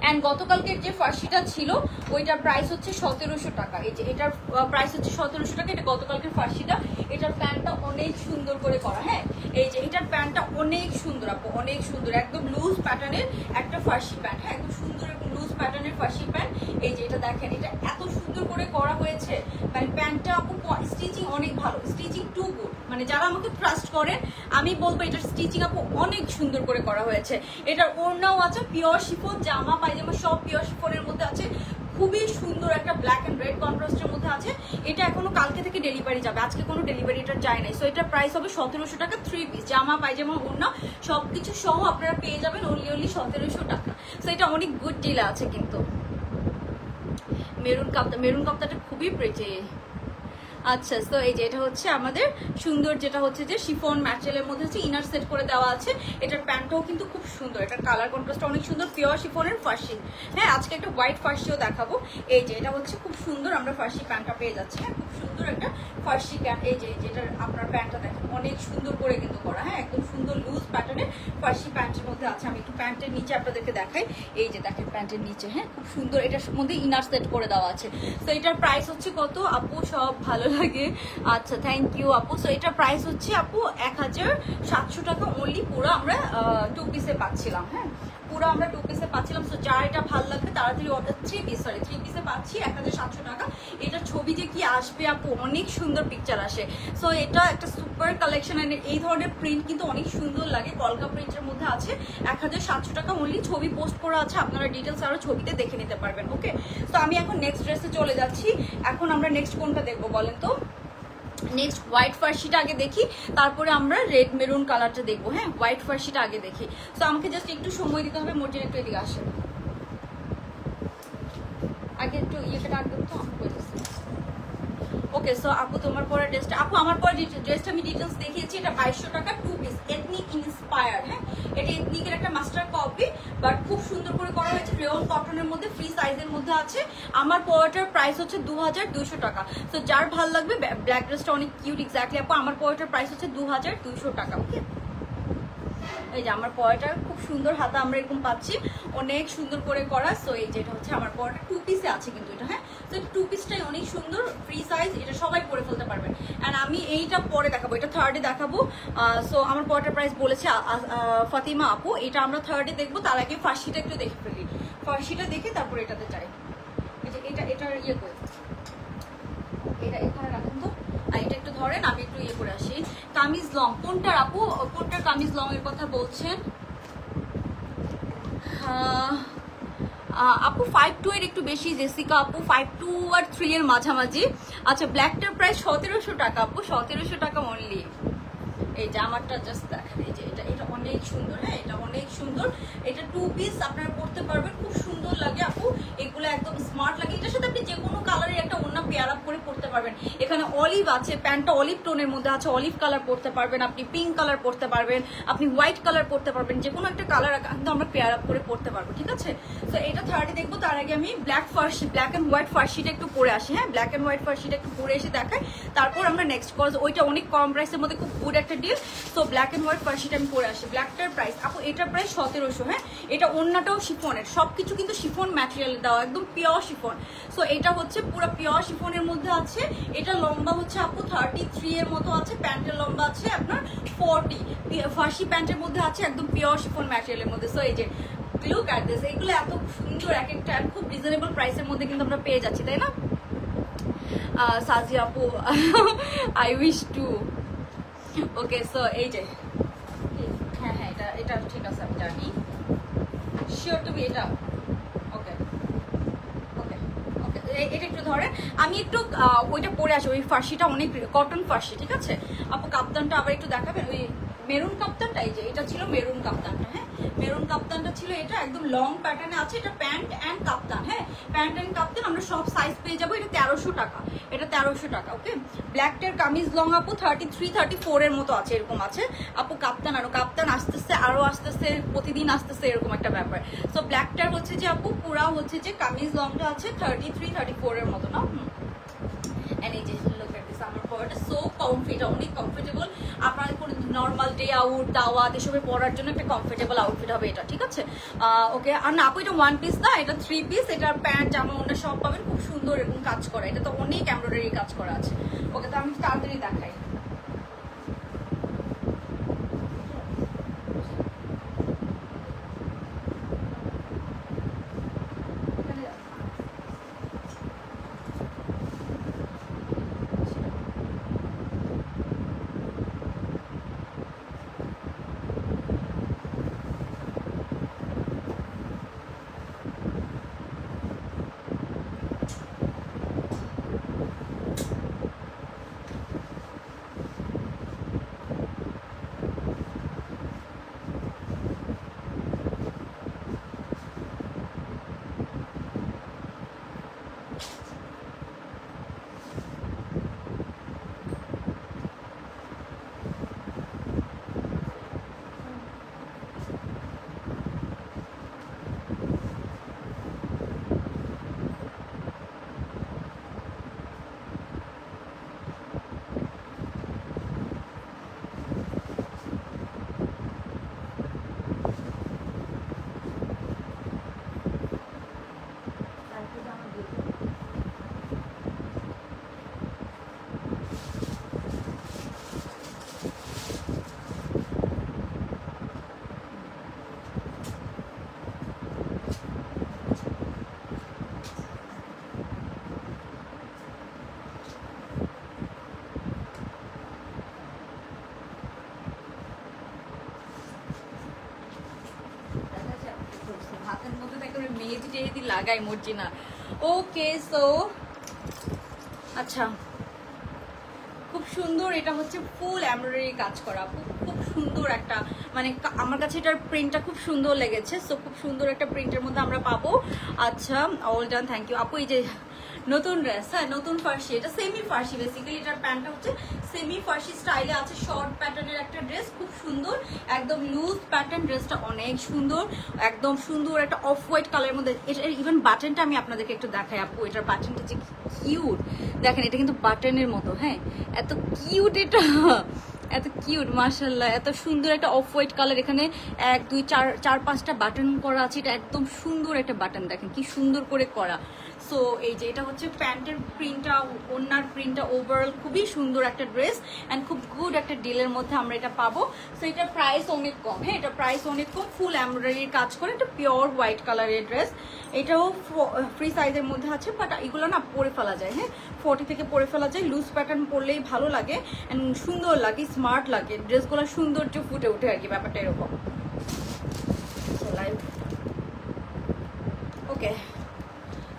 অ্যান্ড গতকালকের যে ফার্সিটা ছিল ওইটার প্রাইস হচ্ছে 1700 টাকা, এই যে এটার প্রাইস হচ্ছে 1700 টাকা, এটা গতকালকের ফার্সিটা। এটার প্যান্টটা অনেক সুন্দর করে করা, হ্যাঁ এই যে এটার প্যান্টটা অনেক সুন্দর আপু, অনেক সুন্দর, একদম লুজ প্যাটার্নের একটা ফার্সি প্যান্ট, হ্যাঁ একদম সুন্দর একদম লুজ প্যাটার্নের ফার্সি প্যান্ট। এই যে এটা দেখেন, এটা এত সুন্দর করে করা হয়েছে, মানে প্যান্টটা আপু স্টিচিং অনেক ভালো, স্টিচিং টু গুড, মানে যারা আমাকে ট্রাস্ট করেন আমি বলবো এটার স্টিচিং আপু অনেক সুন্দর করে করা হয়েছে। এটার ওড়নাও আছে পিওর শিফন, জামা পায়জামা সব পিওর শিফনের মধ্যে আছে, খুবই সুন্দর একটা ব্ল্যাক এন্ড রেড কন্ট্রাস্টের মধ্যে আছে। এটা এখনো কালকে থেকে ডেলিভারি যাবে, আজকে কোনো ডেলিভারি এটা যায় নাই। সো এটার প্রাইস হবে 1700 টাকা, 3 পিস জামা পায়জামা ওড়না সবকিছু সহ আপনারা পেয়ে যাবেন অনলি 1700 টাকা। সো এটা অনেক গুড ডিল আছে কিন্তু। মেরুন কাপ্তাটা খুবই প্রিটি। আচ্ছা তো এই যে এটা হচ্ছে আমাদের সুন্দর, যেটা হচ্ছে যে শিফন ম্যাটেরিয়ালের মধ্যে হচ্ছে ইনার সেট করে দেওয়া আছে। এটার প্যান্টটাও কিন্তু খুব সুন্দর, এটার কালার কন্ট্রাস্টটা অনেক সুন্দর, পিওর শিফনের ফার্সি। হ্যাঁ আজকে একটা হোয়াইট ফার্সিও দেখাবো। এই যে এটা হচ্ছে খুব সুন্দর, আমরা ফার্সি প্যান্টটা পেয়ে যাচ্ছি, হ্যাঁ খুব সুন্দর একটা ফার্সি প্যান্ট। এই যে যেটার আপনার প্যান্টটা দেখেন অনেক সুন্দর করে কিন্তু করা, হ্যাঁ একদম সুন্দর লুজ প্যাটার্নের ফার্সি প্যান্টের মধ্যে আছে। আমি একটু প্যান্টের নিচে আপনাদেরকে দেখাই, এই যে দেখেন প্যান্টের নিচে, হ্যাঁ খুব সুন্দর এটার মধ্যে ইনার সেট করে দেওয়া আছে। তো এটার প্রাইস হচ্ছে কত আপু, সব ভালো লাগে, আচ্ছা থ্যাংক ইউ আপু। সো এটার প্রাইস হচ্ছে আপু 1700 টাকা অনলি, পুরো আমরা 2 পিসে পাচ্ছিলাম, হ্যাঁ পুরো আমরা 2 পিসে পাচ্ছিলাম। সো যার এটা ভালো লাগবে তাড়াতাড়ি অর্ডার, 3 পিসে পাচ্ছি 1700 টাকা। এটার ছবি যে কি আসবে আপু, অনেক সুন্দর পিকচার আসে। সো এটা একটা সুপার কালেকশন, এই ধরনের প্রিন্ট কিন্তু অনেক সুন্দর লাগে, কলকা প্রিন্টের মধ্যে আছে, 1700 টাকা অনলি। ছবি পোস্ট করা আছে, আপনারা ডিটেলস আরো ছবিতে দেখে নিতে পারবেন। ওকে তো আমি এখন নেক্সট ড্রেসে চলে যাচ্ছি। এখন আমরা নেক্সট কোনটা দেখবো বলেন তো? নেক্সট হোয়াইট ফার্সিটা আগে দেখি, তারপরে আমরা রেড মেরুন কালারটা দেখবো, হ্যাঁ হোয়াইট ফার্সিটা আগে দেখি। তো আমাকে জাস্ট একটু সময় দিতে হবে, মর্জিন একটু এদিকে আসে, আগে একটু ইয়েটা ডাক দেবো তো। ওকে সো আপু তোমার পরে ড্রেসটা, আপু আমার পরে ড্রেসটা আমি ডিটেলস দেখিয়েছি, এটা 2200 টাকা 2 পিস, এথনিক ইন্সপায়ার্ড, হ্যাঁ এটা এথনিকের একটা মাস্টার কপি, বাট খুব সুন্দর করে করা হয়েছে। রেওন কটনের মধ্যে ফ্রি সাইজের মধ্যে আছে। আমার পরাটার প্রাইস হচ্ছে 2200 টাকা। তো যার ভালো লাগবে, ব্ল্যাক ড্রেসটা অনেক কিউট, এক্স্যাক্টলি আপু। আমার পরাটার প্রাইস হচ্ছে 2200 টাকা। ওকে, এই যে আমার পরাটা খুব সুন্দর, হাতা আমরা এরকম পাচ্ছি, অনেক সুন্দর করে করা। সো এই যে এটা হচ্ছে আমার পরাটা, 2 পিসে আছে কিন্তু এটা, হ্যাঁ। তো এটা 2 পিসটাই অনেক সুন্দর, ফ্রি সাইজ, এটা সবাই পরে ফেলতে পারবেন। অ্যান্ড আমি এইটা পরে দেখাবো, এটা থার্ডে দেখাবো। সো আমার পরাটার প্রাইস বলেছে ফাতিমা আপু, এটা আমরা থার্ডে দেখবো। তার আগে ফার্সিটা একটু দেখে ফেলি, ফার্সিটা দেখে তারপর এটাতে চাই। এই যে এটার ইয়ে করে, এটা এখানে রাখুন তো, আর এটা একটু ধরেন, আমি একটু ইয়ে করে আসি। কামিজ লং কোনটার আপু, কোনটার কামিজ লং এর কথা বলছেন আপু? 5-2 এর একটু বেশি, জেসিকা আপু 5-2 আর 3 এর মাঝামাঝি। আচ্ছা, ব্ল্যাকটার প্রাইস 1700 টাকা আপু, 1700 টাকা অনলি। এই যে আমারটা জাস্ট দেখেন, এই যে এটা অনেক সুন্দর, হ্যাঁ, এটা অনেক সুন্দর। এটা 2 পিস আপনারা পরতে পারবেন, খুব সুন্দর লাগে আপু, এগুলো একদম স্মার্ট লাগে। এটার সাথে আপনি যে কোনো কালারের একটা ওড়না পেয়ার আপ করে পরতে পারবেন। এখানে অলিভ আছে, প্যান্টটা অলিভ টোনের মধ্যে আছে, অলিভ কালার পরতে পারবেন আপনি, পিঙ্ক কালার পরতে পারবেন আপনি, হোয়াইট কালার পরতে পারবেন, যে কোনো একটা কালার কিন্তু আমরা পেয়ার আপ করে পরতে পারবো, ঠিক আছে। তো এটা থার্ডে দেখবো। তার আগে আমি ব্ল্যাক অ্যান্ড হোয়াইট ফার্সিটা একটু পরে আসি, হ্যাঁ, ব্ল্যাক অ্যান্ড হোয়াইট ফার্সিটা একটু পরে এসে দেখাই, তারপর আমরা নেক্সট, কজ ওইটা অনেক কম প্রাইসের মধ্যে খুব গুড একটা ডিল। তো ব্ল্যাক এন্ড হোয়াইট ফার্সিটা আমি পরে আসি। ব্ল্যাকটার প্রাইস আপু, এটার প্রাইস 1700, হ্যাঁ। এটা ওড়নাটাও শিফনের, সবকিছু কিন্তু শিফন ম্যাটেরিয়াল দেওয়া, একদম পিওর শিফন। সো এটা হচ্ছে পুরো পিওর শিফনের মধ্যে আছে। এটা লম্বা হচ্ছে আপু 33 এর মতো আছে, প্যান্টের লম্বা আছে আপনার 40, ফার্সি প্যান্টের মধ্যে আছে, একদম পিওর শিফন ম্যাটেরিয়ালের মধ্যে। সো এই যে লুক অ্যাট দিস, এগুলো এত সুন্দর, এক একটা খুব রিজনেবল প্রাইসের মধ্যে কিন্তু আমরা পেয়ে যাচ্ছি, তাই না সাজি আপু? I wish to. Okay, so এই যে, হ্যাঁ হ্যাঁ, এটা ঠিক আছে, আমি জানি, শিওর তুমি এটা। ওকে ওকে ওকে, এটা একটু ধরে, আমি একটু ওইটা পরে আসি, ওই ফার্সিটা অনেক কটন ফার্সি, ঠিক আছে আপু। কাপ্তানটা আবার একটু দেখাবেন, ওই মেরুন কাপ্তানটা, এই যে এটা ছিল মেরুন কাপ্তানটা, হ্যাঁ, মেরুন কাপ্তানটা ছিল, এটা একদম লং প্যাটার্নে আছে। এটা প্যান্ট অ্যান্ড কাপ্তান, হ্যাঁ, প্যান্ট অ্যান্ড কাপ্তান আমরা সব সাইজ পেয়ে যাবো। এটা 1300 টাকা, এটা 1300 টাকা। ওকে, ব্ল্যাকটার কামিজ লং আপু 33-34 এর মতো আছে, এরকম আছে আপু। কাপ্তান আরো, কাপ্তান আসতেছে আরো, আসতেছে প্রতিদিন আসতেছে, এরকম একটা ব্যাপার। সো ব্ল্যাকটার হচ্ছে যে আপু পুরা হচ্ছে যে কামিজ লংটা আছে 33-34 এর মতো না। এই যে লুক এট দিস, আমার পরাটা সো কমফর্ট, অনেক কমফোর্টেবল। আপনার কোনো নর্মাল ডে আউট, দাওয়াত এসবে পরার জন্য একটা কমফোর্টেবল আউটফিট হবে এটা, ঠিক আছে। ওকে, আর না আপু এটা 1 পিস না, এটা 3 পিস। এটার প্যান্ট জামা ওটা সব পাবেন, খুব সুন্দর এরকম কাজ করা, এটা তো অনেক এমব্রয়ডারি কাজ করা আছে। ওকে, তো আমি তাড়াতাড়ি দেখাই। মেহেদি টেহেদি লাগাই মর্জিনা। ওকে, সো আচ্ছা, খুব সুন্দর, এটা হচ্ছে ফুল এমব্রয়ডারি কাজ করা, খুব সুন্দর একটা মানে আমার কাছে এটার প্রিন্টটা খুব সুন্দর লেগেছে। সো খুব সুন্দর একটা প্রিন্টের মধ্যে আমরা পাবো। আচ্ছা, অল ডান, থ্যাংক ইউ আপু। এই যে নতুন ড্রেস, হ্যাঁ নতুন ফার্সি, এটা সেমি ফার্সি বেসিক্যালি। এটার প্যান্টটা হচ্ছে সেমি ফার্সি স্টাইলে আছে, শর্ট প্যাটার্নের একটা ড্রেস, খুব সুন্দর একদম লুজ প্যাটার্ন। ড্রেসটা অনেক সুন্দর, একদম সুন্দর একটা অফ হোয়াইট কালারের মধ্যে। এটা ইভেন বাটনটা আমি আপনাদেরকে একটু দেখাই আপু, এটার বাটনটা যে কিউট দেখেন, এটা কিন্তু বাটনের মতো, হ্যাঁ এত কিউট, এটা এত কিউট মাশাআল্লাহ, এত সুন্দর একটা অফ হোয়াইট কালার। এখানে 1 2 4 4 5টা বাটন করা আছে, এটা একদম সুন্দর একটা বাটন, দেখেন কি সুন্দর করে করা। সো এই যে এটা হচ্ছে প্যান্টের প্রিন্টটা, ওড়নার প্রিন্টটা, ওভারঅল খুবই সুন্দর একটা ড্রেস অ্যান্ড খুব গুড একটা ডিলের মধ্যে আমরা এটা পাবো। সো এটার প্রাইস অনেক কম, হ্যাঁ এটা প্রাইস অনেক কম, ফুল এমব্রয়ডারির কাজ করে, এটা পিওর হোয়াইট কালারের ড্রেস। এটাও ফ্রি সাইজের মধ্যে আছে, বাট এগুলো না পরে ফেলা যায়, হ্যাঁ 40 থেকে পরে ফেলা যায়। লুজ প্যাটার্ন পরলেই ভালো লাগে অ্যান্ড সুন্দর লাগে, স্মার্ট লাগে, ড্রেসগুলো সৌন্দর্য ফুটে উঠে আর কি, ব্যাপারটা এরকম। ওকে,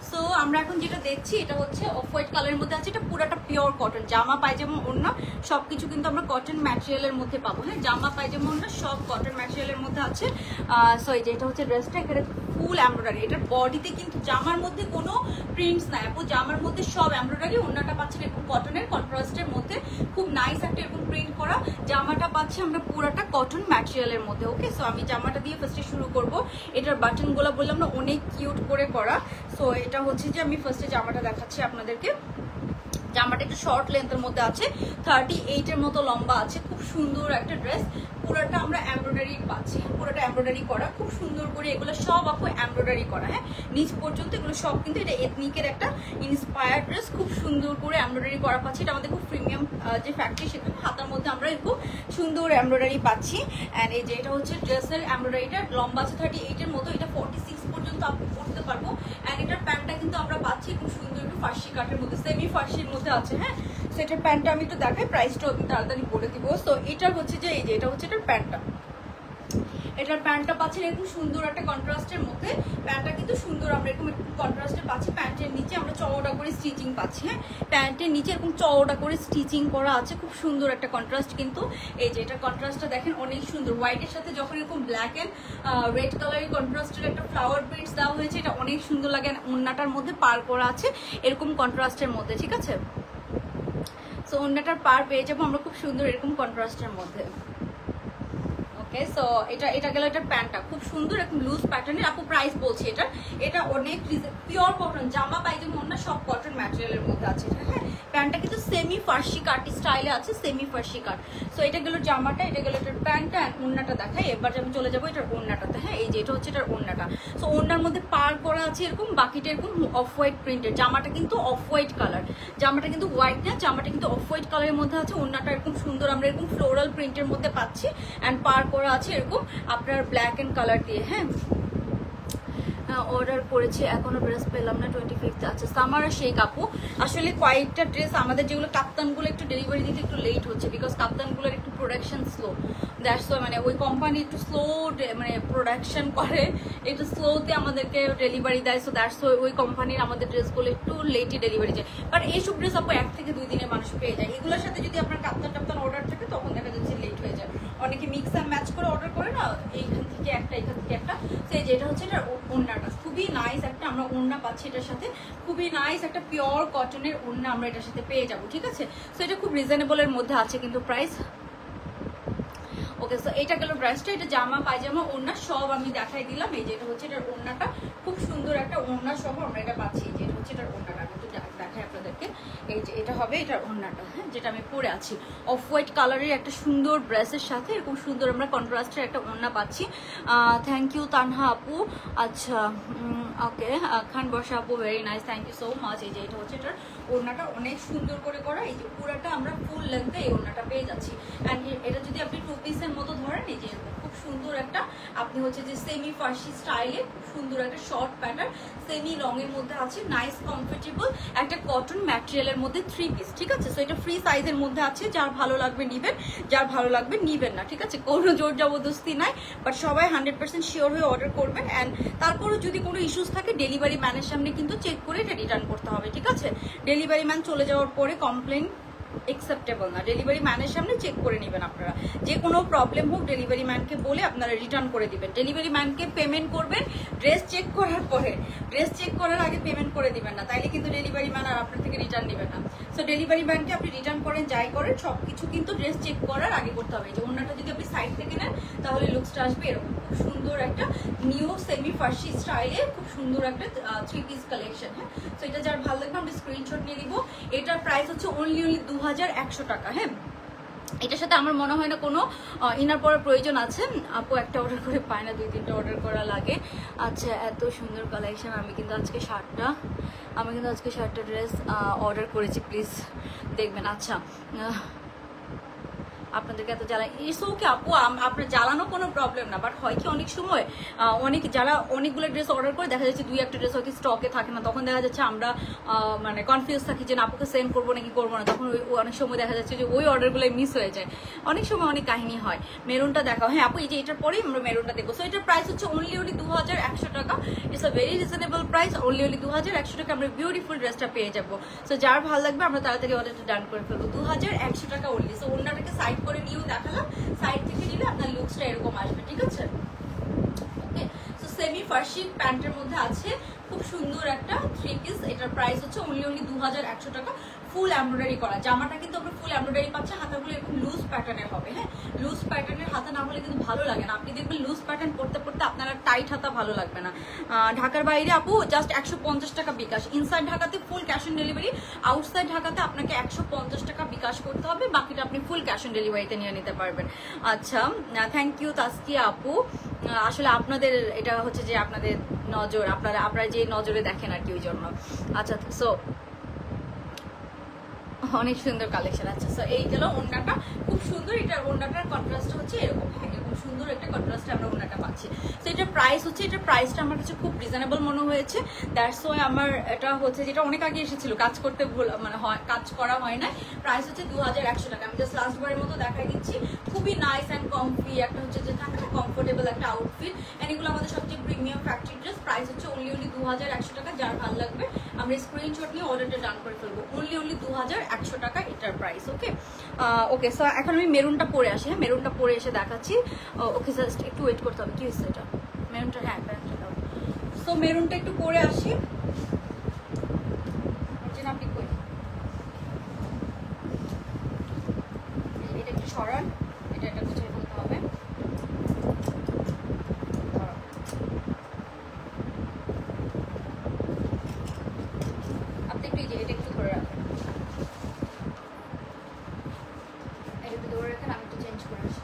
সো আমরা এখন যেটা দেখছি এটা হচ্ছে অফ হোয়াইট কালারের মধ্যে আছে, এটা পুরোটা পিওর কটন, জামা পায়জামা ওড়না সবকিছু কিন্তু আমরা কটন ম্যাটেরিয়ালের মধ্যে পাবো, হ্যাঁ জামা পায়জামা ওড়না সব কটন ম্যাটেরিয়ালের মধ্যে আছে। সো এই যে এটা হচ্ছে ড্রেসটা, এখানে ফুল এমব্রয়ডারি, এটার বডিতে কিন্তু জামার মধ্যে কোনো প্রিন্টস নাই আপু, জামার মধ্যে সব এমব্রয়ডারি। ওড়নাটা পাচ্ছেন এরকম কটনের কন্ট্রাস্টের মধ্যে, খুব নাইস একটা এরকম প্রিন্ট করা। জামাটা পাচ্ছি আমরা পুরোটা কটন ম্যাটেরিয়ালের মধ্যে। ওকে, সো আমি জামাটা দিয়ে ফার্স্টে শুরু করব। এটার বাটনগুলো বললাম না অনেক কিউট করে করা। সো এটা হচ্ছে যে আমি ফার্স্টে জামাটা দেখাচ্ছি আপনাদেরকে। জামাটা একটু শর্ট লেন্থের মধ্যে আছে, 38 এর মতো লম্বা আছে, খুব সুন্দর একটা ড্রেস। পুরোটা আমরা এমব্রয়ডারি পাচ্ছি, পুরোটা এমব্রয়ডারি করা খুব সুন্দর করে, এগুলো সব আপু এমব্রয়ডারি করা, হ্যাঁ নিচ পর্যন্ত এগুলো সব কিন্তু এটা এথনিকের একটা ইন্সপায়ার্ড ড্রেস, খুব সুন্দর করে এমব্রয়ডারি করা পাচ্ছি। এটা আমাদের খুব প্রিমিয়াম যে ফ্যাক্টরি, সেখানে হাতার মধ্যে আমরা এরকম সুন্দর এমব্রয়ডারি পাচ্ছি। অ্যান্ড এই যে এটা হচ্ছে ড্রেসের এমব্রয়ডারিটা, লম্বা আছে 38 এর মতো, এটা 46 পর্যন্ত আপনি পড়তে পারবো। অ্যান্ড এটার প্যান্টটা কিন্তু আমরা পাচ্ছি খুব সুন্দর একটু ফার্সি কাটের মধ্যে, সেমি ফার্সির মধ্যে আছে, হ্যাঁ সেটার প্যান্টটা আমি একটু দেখাই, প্রাইসটাও আমি তাড়াতাড়ি বলে দিব। তো এটার হচ্ছে যে এই যে এটা হচ্ছে এটার প্যান্টটা, এটার প্যান্টটা পাচ্ছেন এরকম সুন্দর একটা কন্ট্রাস্টের মধ্যে। প্যান্টটা কিন্তু সুন্দর আমরা এরকম কন্ট্রাস্টে পাচ্ছি। প্যান্টের নিচে আমরা চওড়া করে স্টিচিং পাচ্ছি, হ্যাঁ প্যান্টের নিচে এরকম চওড়া করে স্টিচিং করা আছে, খুব সুন্দর একটা কন্ট্রাস্ট কিন্তু। এই যে এটা কন্ট্রাস্টটা দেখেন অনেক সুন্দর, হোয়াইটের সাথে যখন এরকম ব্ল্যাক এন্ড রেড কালারের কন্ট্রাস্টের একটা ফ্লাওয়ার প্রিন্টস দেওয়া হয়েছে, এটা অনেক সুন্দর লাগে। ওড়নাটার মধ্যে পার করা আছে এরকম কন্ট্রাস্টের মধ্যে, ঠিক আছে। সো ওড়নাটার পার পেয়ে যাবো আমরা খুব সুন্দর এরকম কন্ট্রাস্টের মধ্যে। ওকে, সো এটা গেল এটার প্যান্টটা, খুব সুন্দর এরকম লুজ প্যাটার্নের। আপু প্রাইস বলছি এটা অনেক পিওর কটন, জামা পায়জামা ওড়না সব কটন ম্যাটেরিয়ালের মধ্যে আছে, হ্যাঁ প্যান্টটা কিন্তু সেমি ফার্সি কাট স্টাইলে আছে, সেমি ফার্সি কাট। সো এটা গেল জামাটা, এটা গেল এটার প্যান্টটা। ওড়নাটা দেখাই এবার, আমি চলে যাবো এটার ওড়নাটাতে, হ্যাঁ এই যে এটা হচ্ছে এটার ওড়নাটা। সো ওড়নার মধ্যে পার করা আছে এরকম, বাকিটা এরকম অফ হোয়াইট প্রিন্টের। জামাটা কিন্তু অফ হোয়াইট কালার, জামাটা কিন্তু হোয়াইট না, জামাটা কিন্তু অফ হোয়াইট কালারের মধ্যে আছে। ওড়নাটা এরকম সুন্দর আমরা এরকম ফ্লোরাল প্রিন্টের মধ্যে পাচ্ছি অ্যান্ড পার করা আছে এরকম আপনার ব্ল্যাক এন্ড কালার দিয়ে, হ্যাঁ অর্ডার করেছি এখনো ড্রেস পেলাম না, 25 আছে সামার আর শেখ আপু। আসলে কয়েকটা ড্রেস আমাদের যেগুলো কাপ্তানগুলো একটু ডেলিভারি দিতে একটু লেট হচ্ছে, বিকজ কাপ্তানগুলোর একটু প্রোডাকশন স্লো, দ্যাটস ওয়াই মানে ওই কোম্পানি একটু স্লো মানে প্রোডাকশন করে, একটু স্লোতে আমাদেরকে ডেলিভারি দেয়। সো দ্যাটস ওই কোম্পানির আমাদের ড্রেসগুলো একটু লেটই ডেলিভারি যায়। বাট এইসব ড্রেস আপু 1 থেকে 2 দিনে মানুষ পেয়ে যায়। এগুলোর সাথে যদি আপনার কাপ্তান টাপ্তান অর্ডার থাকে তখন দেখা যাচ্ছে লেট হয়ে যায়। অনেকে মিক্স অ্যান্ড ম্যাচ করে অর্ডার করে না, এইখান থেকে একটা এখান থেকে একটা। সেই যেটা হচ্ছে এটা ওড়নাটা খুবই নাইস একটা আমরা ওড়না পাচ্ছি এটার সাথে, খুবই নাইস একটা পিওর কটনের ওড়না আমরা এটার সাথে পেয়ে যাবো, ঠিক আছে। সো এটা খুব রিজনেবলের মধ্যে আছে কিন্তু প্রাইস। ওকে, সো এটা গেল ড্রেসটা, এটা জামা পায়জামা ওড়না সব আমি দেখাই দিলাম। এই যে এটা হচ্ছে এটার ওড়নাটা, খুব সুন্দর একটা ওড়না সহ আমরা এটা পাচ্ছি। যে এটা হচ্ছে এটার ওড়নাটা, আমি একটু দেখাই আপনাদেরকে। এই যে এটা হবে এটার ওড়নাটা, হ্যাঁ যেটা আমি পরে আছি অফ হোয়াইট কালারের একটা সুন্দর ড্রেসের সাথে এরকম সুন্দর আমরা কন্ট্রাস্টের একটা ওড়না পাচ্ছি। থ্যাংক ইউ তানহা আপু। আচ্ছা ওকে, খান বর্ষা আপু very nice, thank you so much. এই যে এটা হচ্ছে এটার ওড়নাটা অনেক সুন্দর করে করা, এই যে পুরাটা আমরা ফুল লেন্থে এই ওড়নাটা পেয়ে যাচ্ছি। অ্যান্ড এটা যদি আপনি 2 পিসের মতো ধরেন, এই যে খুব সুন্দর একটা আপনি হচ্ছে যে সেমি ফার্সি স্টাইলে খুব সুন্দর একটা শর্ট প্যাটার্ন সেমি রঙের মধ্যে আছে, নাইস কমফোর্টেবল একটা কটন ম্যাটেরিয়ালের মধ্যে 3 পিস, ঠিক আছে। সো এটা ফ্রি সাইজের মধ্যে আছে, যার ভালো লাগবে নিবেন, যার ভালো লাগবে নিবেন না, ঠিক আছে। কোনো জোর জবরদস্তি নাই, বাট সবাই 100% শিওর হয়ে অর্ডার করবেন। অ্যান্ড তারপরও যদি কোনো ইস্যুস থাকে ডেলিভারি ম্যানের সামনে কিন্তু চেক করে এটা রিটার্ন করতে হবে, ঠিক আছে। ডেলিভারি ম্যান চলে যাওয়ার পরে কমপ্লেন অ্যাকসেপ্টেবল না। ডেলিভারি ম্যানের সামনে চেক করে নেবেন আপনারা, যে কোনো প্রবলেম হোক ডেলিভারি ম্যানকে বলে আপনারা রিটার্ন করে দিবেন। ডেলিভারি ম্যানকে পেমেন্ট করবেন ড্রেস চেক করার পরে, ড্রেস চেক করার আগে পেমেন্ট করে দিবেন না, তাইলে কিন্তু ডেলিভারি ম্যান আর আপনার থেকে রিটার্ন নেবেন না। সো ডেলিভারি ম্যানকে আপনি রিটার্ন করেন যাই করেন সবকিছু কিন্তু ড্রেস চেক করার আগে করতে হবে। যে অন্যটা যদি আপনি সাইড থেকে নেন তাহলে লুকসটা আসবে এরকম, খুব সুন্দর একটা নিউ সেমি ফার্সি স্টাইলে খুব সুন্দর একটা 3 পিস কালেকশন। হ্যাঁ, তো এটা যার ভালো লাগবে আমরা স্ক্রিনশট নিয়ে দিব। এটার প্রাইস হচ্ছে অনলি 2100 টাকা। হ্যাঁ, এটার সাথে আমার মনে হয় না কোনো ইনার পরার প্রয়োজন আছে। আপু একটা অর্ডার করে পায় না, 2-3টা অর্ডার করা লাগে। আচ্ছা, এত সুন্দর কালেকশন। আমি কিন্তু আজকে 7টা ড্রেস অর্ডার করেছি, প্লিজ দেখবেন। আচ্ছা, আপনাদেরকে এত জ্বালা ইটস ওকে আপু, আপনার জ্বালানো কোনো প্রবলেম না, বাট হয় কি অনেক সময় যারা অনেকগুলো ড্রেস অর্ডার করে দেখা যাচ্ছে 2-1টা ড্রেস হয়তো স্টকে থাকে না, তখন দেখা যাচ্ছে আমরা মানে কনফিউজ থাকি যে আপুকে সেন্ড করবো নাকি করবো না। তখন অনেক সময় দেখা যাচ্ছে যে ওই অর্ডারগুলোই মিস হয়ে যায়, অনেক সময় অনেক কাহিনী হয়। মেরুনটা দেখাও। হ্যাঁ আপু, এই যে এটার পরেই আমরা মেরুনটা দেখবো। সো এটার প্রাইস হচ্ছে অনলি 2100 টাকা। It's a very reasonable price. Only 2100 টাকা আমরা বিউটিফুল ড্রেসটা পেয়ে যাবো। সো যার ভালো লাগবে আমরা তাড়াতাড়ি অর্ডারটা ডান করে ফেলবো। 2100 টাকা অনলি। সো অন্যটাকে সাইড করে নিয়েও দেখালাম, সাইড থেকে নিলে আপনার লুকসটা এরকম আসবে, ঠিক আছে? ওকে, সো সেমি ফার্সি প্যান্টের মধ্যে আছে খুব সুন্দর একটা 3 পিস। এটার প্রাইস হচ্ছে অনলি 2100 টাকা। ফুল এমব্রয়ডারি করা জামাটা কিন্তু আমরা ফুল এমব্রয়ডারি পাচ্ছি। হাতাগুলো এরকম লুজ প্যাটার্নের হবে। হ্যাঁ, লুজ প্যাটার্নের হাতা না হলে কিন্তু ভালো লাগে না। আপনি দেখবেন লুজ প্যাটার্ন পরতে পরতে আপনারা টাইট হাতা ভালো লাগবে না। ঢাকার বাইরে আপু জাস্ট 150 টাকা বিকাশ। ইনসাইড ঢাকাতে full cash on delivery, outside ঢাকাতে আপনাকে 150 টাকা বিকাশ করতে হবে, বাকিটা আপনি ফুল ক্যাশ অন ডেলিভারিতে নিয়ে নিতে পারবেন। আচ্ছা, থ্যাংক ইউ তাসকিয়া আপু। আসলে আপনাদের এটা হচ্ছে যে আপনাদের নজর, আপনারা যে নজরে দেখেন আর কি, ওই জন্য। আচ্ছা, সো অনেক সুন্দর কালেকশন। আচ্ছা, সো এই গেল ওড়নাটা, খুব সুন্দর। এটার ওড়নাটার কন্ট্রাস্ট হচ্ছে এরকম। হ্যাঁ, এরকম সুন্দর একটা কন্ট্রাস্টে আমরা ওড়নাটা পাচ্ছি। তো এটার প্রাইস হচ্ছে, এটার প্রাইসটা আমার কাছে খুব রিজনেবল মনে হয়েছে। দ্যাটস ওয়াই আমার এটা হচ্ছে, যেটা অনেক আগে এসেছিল, কাজ করতে ভুল মানে কাজ করা হয় না। প্রাইস হচ্ছে 2100 টাকা। আমি জাস্ট লাস্ট বারের মতো দেখাই দিচ্ছি। খুবই নাইস অ্যান্ড কমফি একটা হচ্ছে যে থাকে না, কমফোর্টেবল একটা আউটফিট। এন্ড এগুলো আমাদের সবচেয়ে প্রিমিয়াম ফ্যাক্টরি ড্রেস। প্রাইস হচ্ছে অনলি 2100 টাকা। যার ভালো লাগবে আমরা স্ক্রিনশট নিয়ে অর্ডারটা ডান করে ফেলবো। অনলি 2100 টাকা এটার প্রাইস। ওকে, ওকে, সো এখন আমি মেরুনটা পরে আসি। হ্যাঁ, মেরুনটা পরে এসে দেখাচ্ছি। ওকে, জাস্ট একটু ওয়েট করতে হবে। কি হচ্ছে এটা? মেরুনটা, হ্যাঁ মেরুনটা। সো মেরুনটা একটু পরে আসি। আপনি কই, এটা একটু সরান, এটা গুছিয়ে ফেলতে হবে। আপনি একটু এটা একটু ধরে রাখেন, এটা একটু ধরে রাখেন, আমি একটু চেঞ্জ করে আসি।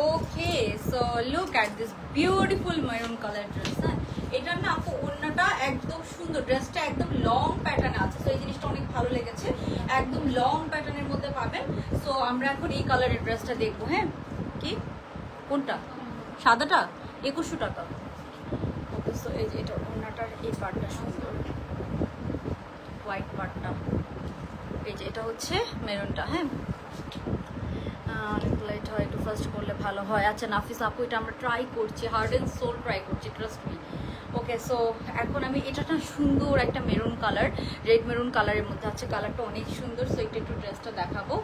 Okay, so look at this beautiful maroon colour dress. হ্যাঁ, এটার না আপু ওড়নাটা একদম সুন্দর, ড্রেসটা একদম লং প্যাটার্নে আছে। সো এই জিনিসটা অনেক ভালো লেগেছে, একদম লং প্যাটার্নের মধ্যে পাবেন। সো আমরা এখন এই কালারের ড্রেসটা দেখবো। হ্যাঁ, কি কোনটা? সাদাটা 2100 টাকা। ওকে, সো এই যে এটা ওড়নাটার এই পার্টটা সুন্দর, হোয়াইট পার্টটা। এই যে এটা হচ্ছে মেরুনটা। হ্যাঁ, লাইট হয় একটু ফার্স্ট করলে ভালো হয়। আচ্ছা নাফিস আপু, এটা আমরা ট্রাই করছি, হার্ড অ্যান্ড সোল ট্রাই করছি, ট্রাস্ট মি। ওকে, সো এখন আমি এটা সুন্দর একটা মেরুন কালার, রেড মেরুন কালারের মধ্যে আছে, কালারটা অনেক সুন্দর। সো এটা একটু ড্রেসটা দেখাবো।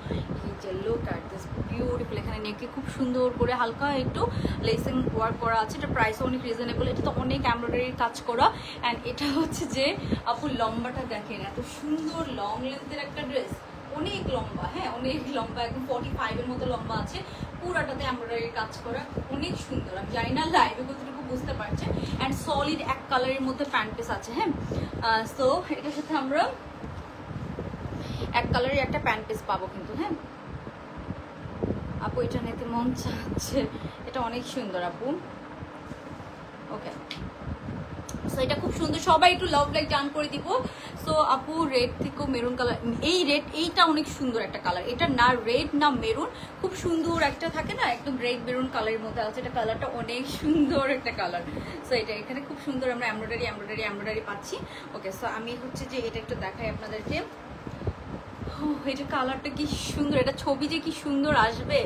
এই যে লুক অ্যাট দিস বিউটিফুল, এখানে নেকে খুব সুন্দর করে হালকা একটু লেসিং ওয়ার্ক করা আছে। এটা প্রাইস অনেক রিজনেবল, এটা তো অনেক এমব্রয়ডারির কাজ করা। অ্যান্ড এটা হচ্ছে যে আপু লম্বাটা দেখেন, এত সুন্দর লং লেন্থের একটা ড্রেস, অনেক লম্বা। হ্যাঁ, অনেক লম্বা, একদম 45 এর মতো লম্বা আছে, পুরাটাতে এমব্রয়ডারির কাজ করা, অনেক সুন্দর। আমি জানি না লাইভে কতটুকু বুঝতে পারছেন। অ্যান্ড সলিড এক কালারের মধ্যে প্যান্ট পিস আছে। হ্যাঁ, সো এটার সাথে আমরা এক কালারের একটা প্যান্ট পিস পাবো কিন্তু। হ্যাঁ আপু, এটা নিতে মন চাচ্ছে, এটা অনেক সুন্দর আপু। ওকে, সো এটা খুব সুন্দর, সবাই একটু লাভ লাইক টান করে দিব। সো আপু রেড থেকেও মেরুন কালার, এই রেড, এইটা অনেক সুন্দর একটা কালার, এটা না রেড না মেরুন, খুব সুন্দর একটা থাকে না একদম রেড মেরুন কালারের মধ্যে আছে, এটা কালারটা অনেক সুন্দর একটা কালার। সো এটা এখানে খুব সুন্দর আমরা এমব্রয়ডারি পাচ্ছি। ওকে, সো আমি হচ্ছে যে এটা একটু দেখাই আপনাদেরকে। এটা কালারটা কি সুন্দর, এটা ছবি যে কি সুন্দর আসবে।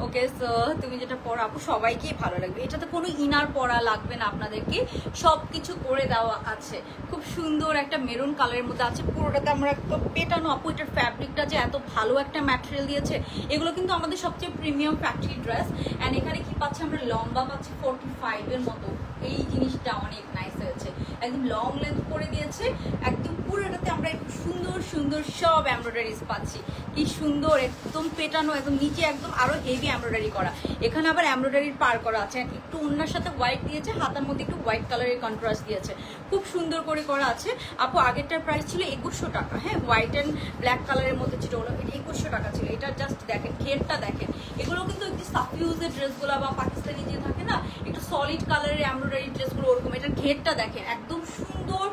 ওকে, সো তুমি যেটা পরো আপু সবাইকেই ভালো লাগবে, এটাতে কোনো ইনার পরা লাগবে না আপনাদেরকে, সব কিছু করে দেওয়া আছে। খুব সুন্দর একটা মেরুন কালারের মধ্যে আছে, পুরোটাতে আমরা একদম পেটানো। আপু এটার ফ্যাব্রিকটা যে এত ভালো একটা ম্যাটেরিয়াল দিয়েছে, এগুলো কিন্তু আমাদের সবচেয়ে প্রিমিয়াম ফ্যাক্টরি ড্রেস। অ্যান্ড এখানে কি পাচ্ছি আমরা, লম্বা পাচ্ছি 45 এর মতো, এই জিনিসটা অনেক নাইস হয়েছে, একদম লং লেন্থ করে দিয়েছে, একদম পুরোটাতে আমরা সুন্দর সুন্দর সব এমব্রয়ডারিজ পাচ্ছি, কি সুন্দর একদম পেটানো, একদম নিচে একদম আরো হেভি এমব্রয়ডারি করা। এখানে আবার এমব্রয়ডারির পার করা আছে, একটু ওড়নার সাথে হোয়াইট দিয়েছে, হাতার মধ্যে একটু হোয়াইট কালারের কন্ট্রাস্ট দিয়েছে, খুব সুন্দর করে করা আছে। আপু আগেরটার প্রাইস ছিল 2100 টাকা। হ্যাঁ, হোয়াইট অ্যান্ড ব্ল্যাক কালারের মধ্যে ছিল, ওগুলো 2100 টাকা ছিল। এটা জাস্ট দেখেন, ঘেরটা দেখেন, এগুলো কিন্তু একটু সাফিউজের ড্রেসগুলো বা পাকিস্তানি যে থাকে না একটু সলিড কালারের এমব্রয়ডারি ড্রেসগুলো, ওরকম এটার ঘেরটা দেখেন, একদম সুন্দর।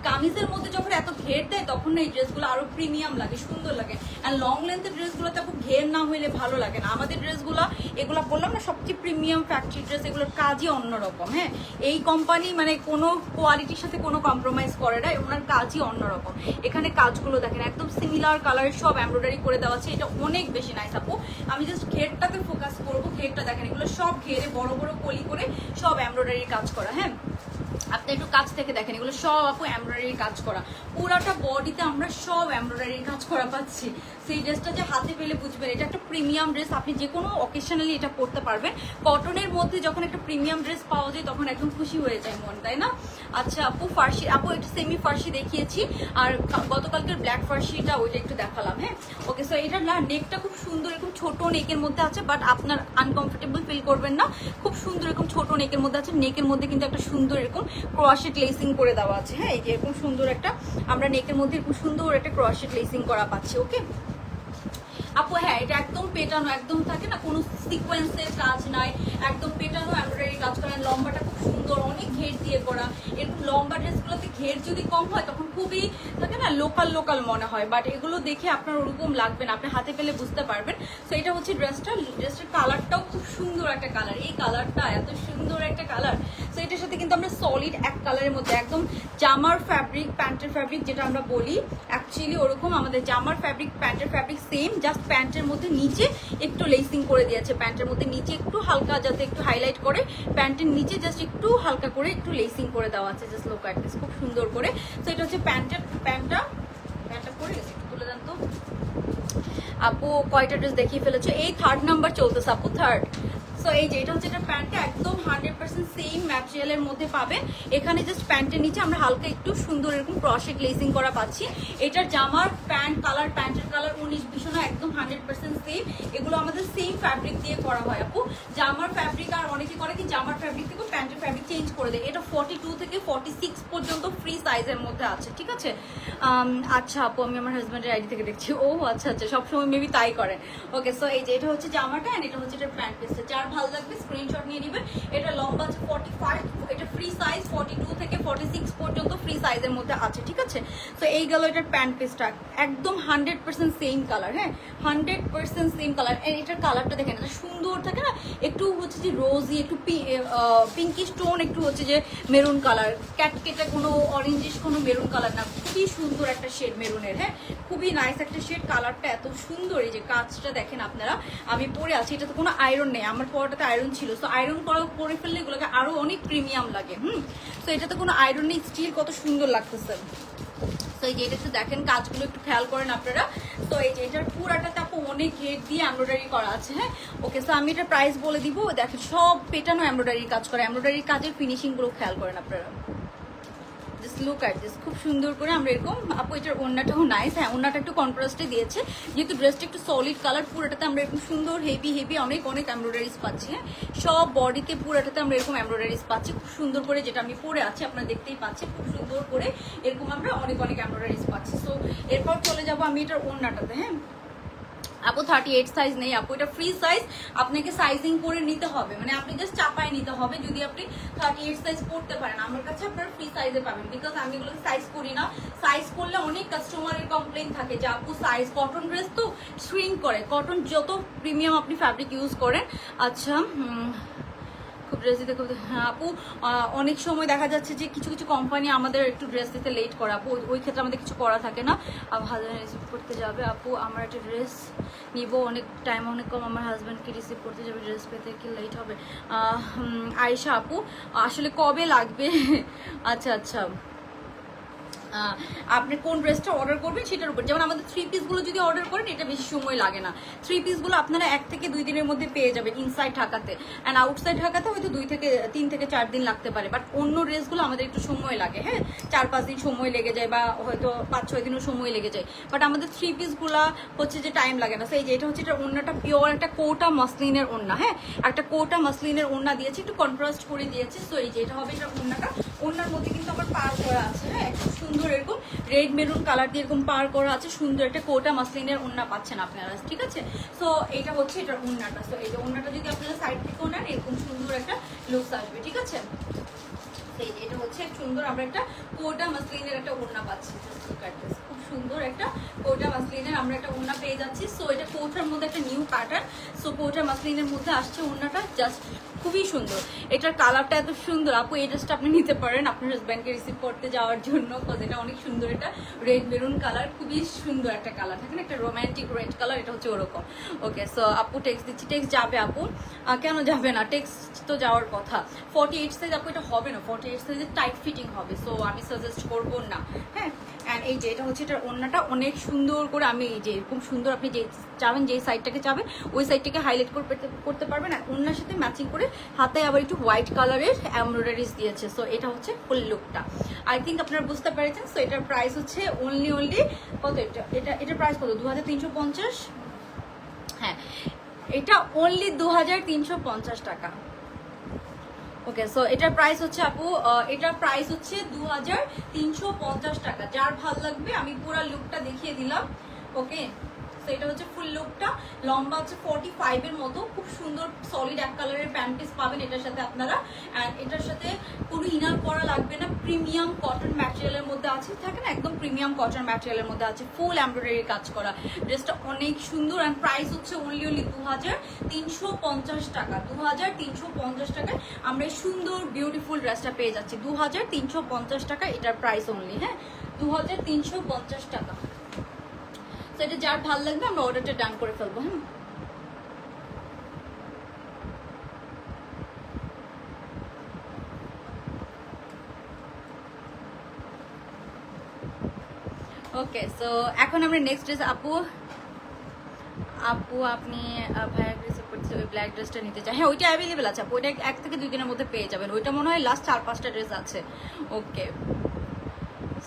কামিজের মধ্যে যখন এত ঘের দেয় তখন না এই ড্রেসগুলো আরো প্রিমিয়াম লাগে, সুন্দর লাগে। অ্যান্ড লং লেন্থের ড্রেসগুলোতে খুব ঘের না হইলে ভালো লাগে না। আমাদের ড্রেসগুলো, এগুলো বললাম না সবচেয়ে প্রিমিয়াম ফ্যাক্টরি ড্রেস, এগুলোর কাজই অন্যরকম। হ্যাঁ, এই কোম্পানি মানে কোনো কোয়ালিটির সাথে কোনো কম্প্রোমাইজ করে না, ওনার কাজই অন্যরকম। এখানে কাজগুলো দেখেন, একদম সিমিলার কালারের সব এমব্রয়ডারি করে দেওয়া আছে, এটা অনেক বেশি নাইস আপু। আমি জাস্ট ঘেরটাকে ফোকাস করবো, ঘেরটা দেখেন, এগুলো সব ঘেরে বড় বড় কলি করে সব এমব্রয়ডারির কাজ করা। হ্যাঁ, আপনি একটু কাছ থেকে দেখেন, এগুলো সব আপু এমব্রয়ডারির কাজ করা, পুরাটা বডিতে আমরা সব এমব্রয়ডারির কাজ করা পাচ্ছি। সেই ড্রেসটা যে হাতে পেলে বুঝবেন এটা একটা প্রিমিয়াম ড্রেস, আপনি যে কোনো অকেশনালি এটা পরতে পারবেন। কটনের মধ্যে যখন একটা প্রিমিয়াম ড্রেস পাওয়া যায় তখন একদম খুশি হয়ে যায় মন, তাই না? আচ্ছা আপু ফার্সি, আপু একটা সেমি ফার্সি দেখিয়েছি, আর গতকালকের ব্ল্যাক ফার্সিটা ওইটা একটু দেখালাম। হ্যাঁ, ওকে, সো এটার না নেকটা খুব সুন্দর, এরকম ছোট নেকের মধ্যে আছে, বাট আপনার আনকমফোর্টেবল ফিল করবেন না, খুব সুন্দর এরকম ছোট নেকের মধ্যে আছে। নেকের মধ্যে কিন্তু একটা সুন্দর এরকম ক্রোশেট লেসিং করে দেওয়া আছে। হ্যাঁ, এই যে এরকম সুন্দর একটা আমরা নেকের মধ্যে এরকম সুন্দর একটা ক্রোশেট লেসিং করা পাচ্ছি। ওকে আপু, হ্যাঁ এটা একদম পেটানো, একদম থাকে না কোনো সিকোয়েন্সের কাজ নাই, একদম পেটানো এমব্রয়ডারি কাজ করেন। লম্বাটা খুব সুন্দর, অনেক ঘের দিয়ে করা। এরকম লম্বা ড্রেসগুলোতে ঘের যদি কম হয় তখন খুবই থাকে না লোকাল লোকাল মনে হয়, বাট এগুলো দেখে আপনার ওরকম লাগবে না, আপনি হাতে পেলে বুঝতে পারবেন। তো এটা হচ্ছে ড্রেসটার কালারটাও খুব সুন্দর একটা কালার, এই কালারটা এত সুন্দর একটা কালার। তো এটার সাথে কিন্তু আমরা সলিড এক কালারের মধ্যে একদম জামার ফ্যাব্রিক প্যান্টের ফ্যাব্রিক যেটা আমরা বলি অ্যাকচুয়ালি ওরকম আমাদের জামার ফ্যাব্রিক প্যান্টের ফ্যাব্রিক সেম, জাস্ট প্যান্টের মধ্যে নিচে একটু লেসিং করে দিয়েছে, প্যান্টের মধ্যে নিচে একটু হালকা যাতে একটু হাইলাইট করে, প্যান্টের নিচে জাস্ট একটু হালকা করে একটু লেসিং করে দেওয়া আছে, জাস্ট লুক অ্যাট দিস, খুব সুন্দর করে। তো এটা হচ্ছে প্যান্টটা পরে গেছে, একটু তুলে দেন তো আপু। কয়টা ড্রেস দেখিয়ে ফেলেছো? এই 3rd নাম্বার চলতেছে আপু, 3rd। সো এই যে এটা হচ্ছে এটা প্যান্টটা একদম 100% সেম ম্যাটেরিয়ালের মধ্যে পাবেন। এখানে জাস্ট প্যান্টের নিচে আমরা হালকা একটু সুন্দর এরকম ক্রসেট লেসিং করা পাচ্ছি। এটার জামার প্যান্ট কালার, প্যান্টের কালার 19-20 না, একদম 100% সেম। এগুলো আমাদের সেম ফ্যাব্রিক দিয়ে করা হয় আপু। জামার ফ্যাব্রিক আর অনেকে করে কি জামার ফ্যাব্রিক থেকে প্যান্টের ফ্যাব্রিক চেঞ্জ করে দেয়। এটা 42 থেকে 46 পর্যন্ত ফ্রি সাইজের মধ্যে আছে, ঠিক আছে? আচ্ছা আপু, আমি আমার হাজব্যান্ডের আইডি থেকে দেখছি। ও আচ্ছা আচ্ছা, সবসময় মেবি তাই করেন। ওকে, সো এই যে এটা হচ্ছে জামাটা, এন্ড এটা হচ্ছে এটা প্যান্ট পিসটা। যার ভালো লাগবে স্ক্রিনশট নিয়ে নেবেন। এটা লম্বা আছে 45, এটা ফ্রি সাইজ 42 থেকে 46 পর্যন্ত ফ্রি সাইজের মধ্যে আছে, ঠিক আছে? তো এই গেল এটার প্যান্ট পিসটা, একদম 100% সেম কালার। হ্যাঁ, 100% সেম কালার। এটার কালারটা দেখেন, এটা সুন্দর থাকে না, একটু হচ্ছে যে রোজি, একটু পিঙ্কিশ টোন, একটু হচ্ছে যে মেরুন কালার, ক্যাটকেটা কোনো অরেঞ্জিশ কোনো মেরুন কালার না, খুবই সুন্দর একটা শেড মেরুনের। হ্যাঁ, খুবই নাইস একটা শেড, কালারটা এত সুন্দর। এই যে কাজটা দেখেন আপনারা, আমি পরে আছি, এটা তো কোনো আয়রন নেই, আমার পরাটাতে আয়রন ছিল, তো আয়রন করে ফেললে এগুলোকে আরো অনেক প্রিমিয়াম লাগে। তো এটাতে কোনো আয়রন নেই, স্টিল কত সুন্দর লাগতেছে। তো এই যে এটা একটু দেখেন, কাজগুলো একটু খেয়াল করেন আপনারা। তো এই যে এটার পুরাটাতে আপু অনেক ঘের দিয়ে এমব্রয়ডারি করা আছে। হ্যাঁ, ওকে, সো আমি এটা প্রাইস বলে দিব। দেখেন সব পেটানো এমব্রয়ডারির কাজ করে, এমব্রয়ডারির কাজের ফিনিশিং গুলো খেয়াল করেন আপনারা। জাস্ট লুক অ্যাট দিস, খুব সুন্দর করে আমরা এরকম। আপু এটার ওড়নাটাও নাইস। হ্যাঁ, ওড়নাটা একটু কন্ট্রাস্টে দিয়েছে, যেহেতু ড্রেসটা একটু সলিড কালার, পুরোটাতে আমরা এরকম সুন্দর হেভি হেভি অনেক অনেক এমব্রয়ডারিজ পাচ্ছি। হ্যাঁ, সব বডিতে পুরোটাতে আমরা এরকম এমব্রয়ডারিজ পাচ্ছি, খুব সুন্দর করে, যেটা আমি পরে আছি আপনারা দেখতেই পাচ্ছেন, খুব সুন্দর করে এরকম আমরা অনেক অনেক এমব্রয়ডারিজ পাচ্ছি। সো এরপর চলে যাবো আমি এটার ওড়নাটাতে। হ্যাঁ আপু 38 সাইজ নেই আপু, এটা ফ্রি সাইজ, আপনাকে সাইজিং করে নিতে হবে, মানে আপনি জাস্ট চাপায় নিতে হবে। যদি আপনি 38 সাইজ পড়তে পারেন আমার কাছে আপনারা ফ্রি সাইজে পাবেন, বিকজ আমি এগুলো সাইজ করি না। সাইজ করলে অনেক কাস্টমারের কমপ্লেন থাকে যে আপু সাইজ, কটন ড্রেস তো শ্রিঙ্ক করে, কটন যত প্রিমিয়াম আপনি ফ্যাব্রিক ইউজ করেন। আচ্ছা, খুব ড্রেস দিতে খুব, হ্যাঁ আপু অনেক সময় দেখা যাচ্ছে যে কিছু কিছু কোম্পানি আমাদের একটু ড্রেস দিতে লেট করে আপু, ওই ক্ষেত্রে আমাদের কিছু করা থাকে না। হাজব্যান্ড রিসিভ করতে যাবে আপু, আমার একটা ড্রেস নিব, অনেক টাইম অনেক কম, আমার হাজব্যান্ডকে রিসিভ করতে যাবে, ড্রেস পেতে কি লেট হবে? আয়েশা আপু আসলে কবে লাগবে? আচ্ছা আচ্ছা, আপনি কোন ড্রেসটা অর্ডার করবেন সেটার উপর, যেমন আমাদের 3 পিসগুলো যদি অর্ডার করেন এটা বেশি সময় লাগে না। 3 পিসগুলো আপনারা 1 থেকে 2 দিনের মধ্যে পেয়ে যাবেন ইনসাইড ঢাকাতে, অ্যান্ড আউটসাইড ঢাকাতে হয়তো 3 থেকে 4 দিন লাগতে পারে, বাট অন্য ড্রেসগুলো আমাদের একটু সময় লাগে। হ্যাঁ, 4-5 দিন সময় লেগে যায়, বা হয়তো 5-6 দিনও সময় লেগে যায়, বাট আমাদের 3 পিসগুলো হচ্ছে যে টাইম লাগে না। সেই যে এটা হচ্ছে, এটা ওড়নাটা পিওর একটা কোটা মাসলিনের ওড়না। হ্যাঁ, একটা কোটা মাসলিনের ওড়না দিয়েছি, একটু কন্ট্রাস্ট করে দিয়েছি। সো এই যে এটা হবে এটা ওড়নাটা, ওড়নার মধ্যে কিন্তু আমার পার করা আছে। হ্যাঁ, সুন্দর এরকম রেড মেরুন কালার দিয়ে এরকম পার করা আছে, সুন্দর একটা কোটা মাসলিনের ওড়না পাচ্ছেন আপনারা। ঠিক আছে, সো এটা হচ্ছে এটার ওড়নাটা। সো এই যে ওড়নাটা যদি আপনারা সাইড থেকেও নেন এরকম সুন্দর একটা লুকস আসবে। ঠিক আছে, এটা হচ্ছে সুন্দর আমরা একটা কোটা মাসলিনের একটা ওড়না পাচ্ছি, খুব সুন্দর একটা কোটা মাসলিনের আমরা একটা ওড়না পেয়ে যাচ্ছি। সো এটা কোটার মধ্যে একটা নিউ প্যাটার্ন, সো কোটা মাসলিনের মধ্যে আসছে ওড়নাটা, জাস্ট খুবই সুন্দর। এটার কালারটা এত সুন্দর আপু, এই ড্রেসটা আপনি নিতে পারেন আপনার হাজব্যান্ডকে রিসিভ করতে যাওয়ার জন্য, বিকজ এটা অনেক সুন্দর, এটা রেড মেরুন কালার, খুবই সুন্দর একটা কালার থাকে না, একটা রোমান্টিক রেড কালার, এটা হচ্ছে ওরকম। ওকে, সো আপু টেক্সট দিচ্ছি, টেক্সট যাবে আপু? কেন যাবে না, টেক্সট তো যাওয়ার কথা। 48 সাইজ আপু এটা হবে না, 48 সাইজে টাইট ফিটিং হবে, সো আমি সাজেস্ট করবো না। হ্যাঁ, অ্যান্ড এই যে এটা হচ্ছে এটার ওড়নাটা অনেক সুন্দর করে, আমি এই যে এরকম সুন্দর, আপনি যে চাবেন যেই সাইডটাকে চাবেন ওই সাইডটাকে হাইলাইট করতে পারবেন, আর ওড়নার সাথে ম্যাচিং করে হাতে আবার একটু হোয়াইট কালারের এমব্রয়ডারিজ দিয়েছে। সো এটা হচ্ছে ফুল লুকটা, আই থিঙ্ক আপনারা বুঝতে পেরেছেন। সো এটার প্রাইস হচ্ছে অনলি কত, এটার প্রাইস কত? 2350। হ্যাঁ, এটা অনলি 2350 টাকা। ওকে, সো এটার প্রাইস হচ্ছে আপু, এটার প্রাইস হচ্ছে 2350 টাকা। যার ভালো লাগবে, আমি পুরো লুকটা দেখিয়ে দিলাম। ওকে, সো এটা হচ্ছে ফুল লুকটা, লম্বা হচ্ছে 45 এর মতো, খুব সুন্দর সলিড এক কালারের প্যান্ট পিস পাবেন এটার সাথে আপনারা। অ্যান্ড এটার সাথে কোনো ইনার করা লাগবে না, প্রিমিয়াম কটন ম্যাটেরিয়ালের মধ্যে আছে, থাকে না একদম প্রিমিয়াম কটন ম্যাটেরিয়ালের মধ্যে আছে, ফুল এমব্রয়ডারি কাজ করা। ড্রেসটা অনেক সুন্দর, অ্যান্ড প্রাইস হচ্ছে অনলি 2350 টাকা। 2350 টাকায় আমরা এই সুন্দর বিউটিফুল ড্রেসটা পেয়ে যাচ্ছি, 2350 টাকা এটার প্রাইস অনলি। হ্যাঁ, 2350 টাকা। তো এটা যার ভালো লাগবে আমরা অর্ডারটা ডান করে ফেলবো। হ্যাঁ, ওকে, সো এখন আমরা নেক্সট ড্রেস, আপু আপনি ভাইয়া রিসিভ করতে ওই ব্ল্যাক ড্রেসটা নিতে চাই। হ্যাঁ, ওইটা অ্যাভেলেবেল আছে আপু, ওইটা 1 থেকে 2 দিনের মধ্যে পেয়ে যাবেন, ওইটা মনে হয় লাস্ট 4-5টা ড্রেস আছে। ওকে,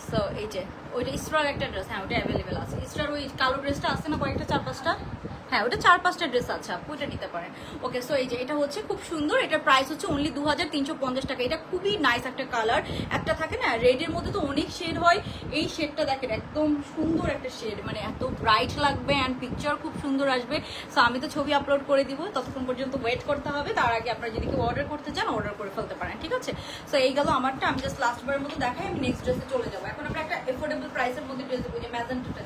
সো এই যে ওইটা ইসরার একটা ড্রেস, হ্যাঁ ওইটা অ্যাভেলেবেল আছে। ইসরার ওই কালো ড্রেসটা আছে না কয়েকটা, 4-5টা, হ্যাঁ ওটা 4-5টা ড্রেস আছে আপু, ওইটা নিতে পারেন। ওকে, সো এই যে এটা হচ্ছে খুব সুন্দর, এটার প্রাইস হচ্ছে অনলি 2350 টাকা। এটা খুবই নাইস একটা কালার, একটা থাকে না রেডের মধ্যে তো অনেক শেড হয়, এই শেডটা দেখেন একদম সুন্দর একটা শেড, মানে এত ব্রাইট লাগবে, অ্যান্ড পিকচার খুব সুন্দর আসবে। সো আমি তো ছবি আপলোড করে দিব, ততক্ষণ পর্যন্ত ওয়েট করতে হবে, তার আগে আপনারা যদি কেউ অর্ডার করতে চান অর্ডার করে ফেলতে পারেন। ঠিক আছে, সো এই গেল আমারটা, আমি জাস্ট লাস্টবারের মতো দেখাই, আমি নেক্সট ড্রেসে চলে যাবো। এখন আমরা একটা এফোর্ডেবল প্রাইসের মধ্যে ড্রেস দেবো, যে ম্যাজেন্টাটা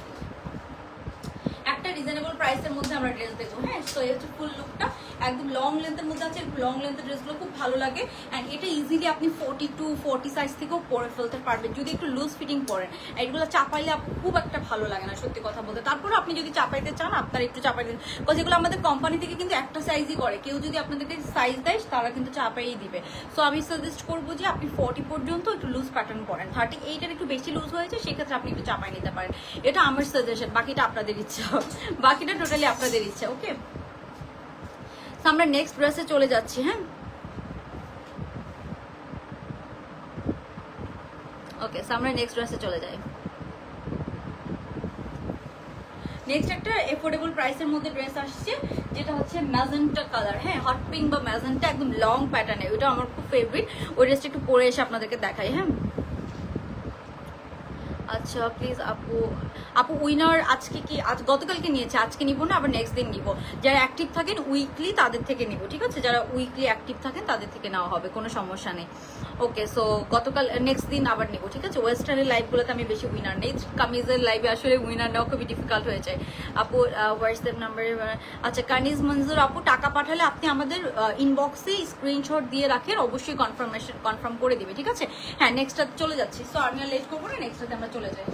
একটা রিজনেবল প্রাইসের মধ্যে আমরা ড্রেস দেবো। হ্যাঁ, সো এই হচ্ছে ফুল লুকটা, একদম লং লেন্থের মধ্যে আছে। লং লেন্থের ড্রেসগুলো খুব ভালো লাগে অ্যান্ড এটা ইজিলি আপনি 42-40 সাইজ থেকেও পরে ফেলতে পারবেন যদি একটু লুজ ফিটিং পরেন। এগুলো চাপাইলে খুব একটা ভালো লাগে না সত্যি কথা বলতে। তারপরে আপনি যদি চাপাইতে চান আপনারা একটু চাপাই দেন, বিকজ এগুলো আমাদের কোম্পানি থেকে কিন্তু একটা সাইজই করে, কেউ যদি আপনাদেরকে সাইজ দেয় তারা কিন্তু চাপাইই দিবে। সো আমি সাজেস্ট করবো যে আপনি 40 পর্যন্ত একটু লুজ প্যাটার্ন পরেন, 38 একটু বেশি লুজ হয়েছে সেক্ষেত্রে আপনি একটু চাপাই নিতে পারেন। এটা আমার সাজেশন, বাকিটা আপনাদের ইচ্ছা, বাকিটা টোটালি আপনাদের ইচ্ছা। ওকে, আমরা নেক্সট ড্রেসে চলে যাচ্ছি। হ্যাঁ, ওকে, আমরা নেক্সট ড্রেসে চলে যাই। নেক্সট একটা এফোর্ডেবল প্রাইসের মধ্যে ড্রেস আসছে যেটা হচ্ছে ম্যাজেন্টা কালার। হ্যাঁ, হট পিঙ্ক বা ম্যাজেন্টা, একদম লং প্যাটার্নে। ওইটা আমার খুব ফেভারিট। ওই ড্রেসটা একটু পরে এসে আপনাদেরকে দেখাই। হ্যাঁ, আচ্ছা প্লিজ আপু উইনার আজকে কি গতকালকে নিয়েছে, আজকে নিব না, আবার নেক্সট দিন নিব। যারা অ্যাক্টিভ থাকেন উইকলি তাদের থেকে নিব, ঠিক আছে? যারা উইকলি অ্যাক্টিভ থাকেন তাদের থেকে নেওয়া হবে, কোনো সমস্যা নেই। ওকে, সো গতকাল নেক্সট দিন আবার নিব, ঠিক আছে? ওয়েস্টার্নের লাইভগুলোতে আমি বেশি উইনার নেই, কামিজের লাইভে আসলে উইনার নেওয়া খুবই ডিফিকাল্ট হয়ে যায়। আপু হোয়াটসঅ্যাপ নাম্বারে, আচ্ছা কানিজ মঞ্জুর আপু টাকা পাঠালে আপনি আমাদের ইনবক্সে স্ক্রিনশট দিয়ে রাখেন, অবশ্যই কনফার্ম করে দিবে, ঠিক আছে? হ্যাঁ, নেক্সটটা চলে যাচ্ছি। সো আমি আর লেট করবো না, নেক্সটটাতে আমরা চলে যাই।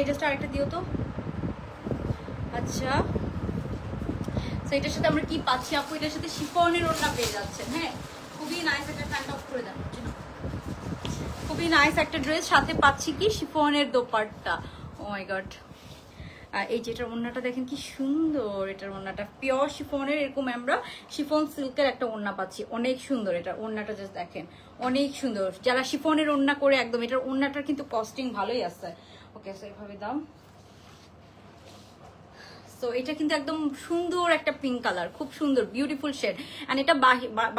এই ড্রেসটা আরেকটা দিও তো। আচ্ছা, সো এটার সাথে আমরা কি পাচ্ছি আপু? এটার সাথে শিফনের ওড়না পেয়ে যাচ্ছেন। হ্যাঁ, খুবই নাইস একটা, ফ্যানটা অফ করে দেন, খুবই নাইস একটা ড্রেস, সাথে পাচ্ছি কি শিফনের দোপাট্টা। ও মাই গড, এই যে এটার ওড়নাটা দেখেন কি সুন্দর। এটার ওড়নাটা পিওর শিফনের, এরকম আমরা শিফন সিল্কের একটা ওড়না পাচ্ছি, অনেক সুন্দর। এটার ওড়নাটা জাস্ট দেখেন, অনেক সুন্দর। যারা শিফনের ওড়না করে একদম, এটার ওড়নাটার কিন্তু কস্টিং ভালোই আছে। ওকে, সো এইভাবে দাও। সো এটা কিন্তু একদম সুন্দর একটা পিঙ্ক কালার, খুব সুন্দর বিউটিফুল শেড। অ্যান্ড এটা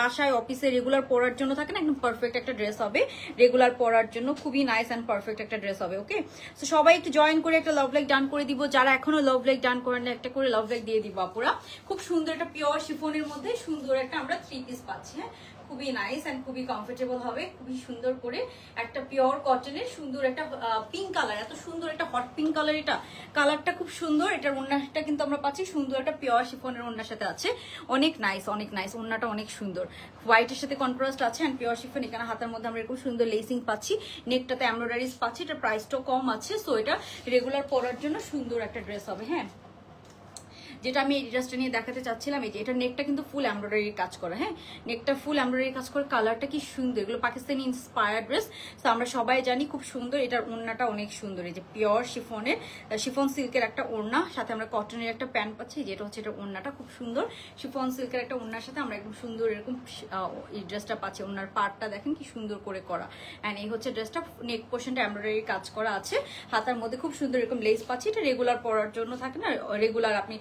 বাসায় অফিসে রেগুলার পরার জন্য থাকে না, একদম পারফেক্ট একটা ড্রেস হবে রেগুলার পরার জন্য, খুবই নাইস অ্যান্ড পারফেক্ট একটা ড্রেস হবে। ওকে, সো সবাই একটু জয়েন করে একটা লাভ লাইক ডান করে দিব। যারা এখনো লাভ লাইক ডান করেন না, একটা করে লাভ লাইক দিয়ে দিব আপুরা। খুব সুন্দর একটা পিওর শিফনের মধ্যে সুন্দর একটা আমরা 3 পিস পাচ্ছি। হ্যাঁ, খুবই নাইস অ্যান্ড খুবই কমফোর্টেবল হবে, খুবই সুন্দর করে একটা পিওর কটনের সুন্দর একটা পিঙ্ক কালার, এত সুন্দর একটা হট পিঙ্ক কালার। এটা কালারটা খুব সুন্দর। এটার ওড়নাটা কিন্তু আমরা পাচ্ছি সুন্দর একটা পিওর শিফনের ওড়নার সাথে আছে, অনেক নাইস, অনেক নাইস। ওড়নাটা অনেক সুন্দর, হোয়াইটের সাথে কন্ট্রাস্ট আছে অ্যান্ড পিওর শিফন। এখানে হাতের মধ্যে আমরা এরকম সুন্দর লেসিং পাচ্ছি, নেকটাতে এমব্রয়ডারিজ পাচ্ছি। এটার প্রাইসটাও কম আছে, সো এটা রেগুলার পরার জন্য সুন্দর একটা ড্রেস হবে। হ্যাঁ, যেটা আমি এই ড্রেসটা নিয়ে দেখাতে চাচ্ছিলাম, এই যে এটা নেকটা কিন্তু ফুল এমব্রয়ডারি কাজ করা, হ্যাঁ নেকটা ফুল এমব্রয়ডারি কাজ করে, কালারটা কি সুন্দর, এগুলো পাকিস্তানি ইন্সপায়ার্ড ড্রেস। তো আমরা সবাই জানি খুব সুন্দর, এটার ওড়নাটা অনেক সুন্দর, এই যে পিওর শিফন সিল্কের একটা ওড়না, সাথে আমরা কটনের একটা প্যান্ট পাচ্ছি, যেটা হচ্ছে এটা ওড়নাটা খুব সুন্দর, শিফন সিল্কের একটা ওড়নার সাথে আমরা একদম সুন্দর এরকম এই ড্রেসটা পাচ্ছি। ওড়নার পার্টটা দেখেন কি সুন্দর করে করা, অ্যান্ড এই হচ্ছে ড্রেসটা নেক পোর্শনটা এমব্রয়ডারি কাজ করা আছে, হাতার মধ্যে খুব সুন্দর এরকম লেস পাচ্ছি। এটা রেগুলার পরার জন্য থাকে না, রেগুলার আপনি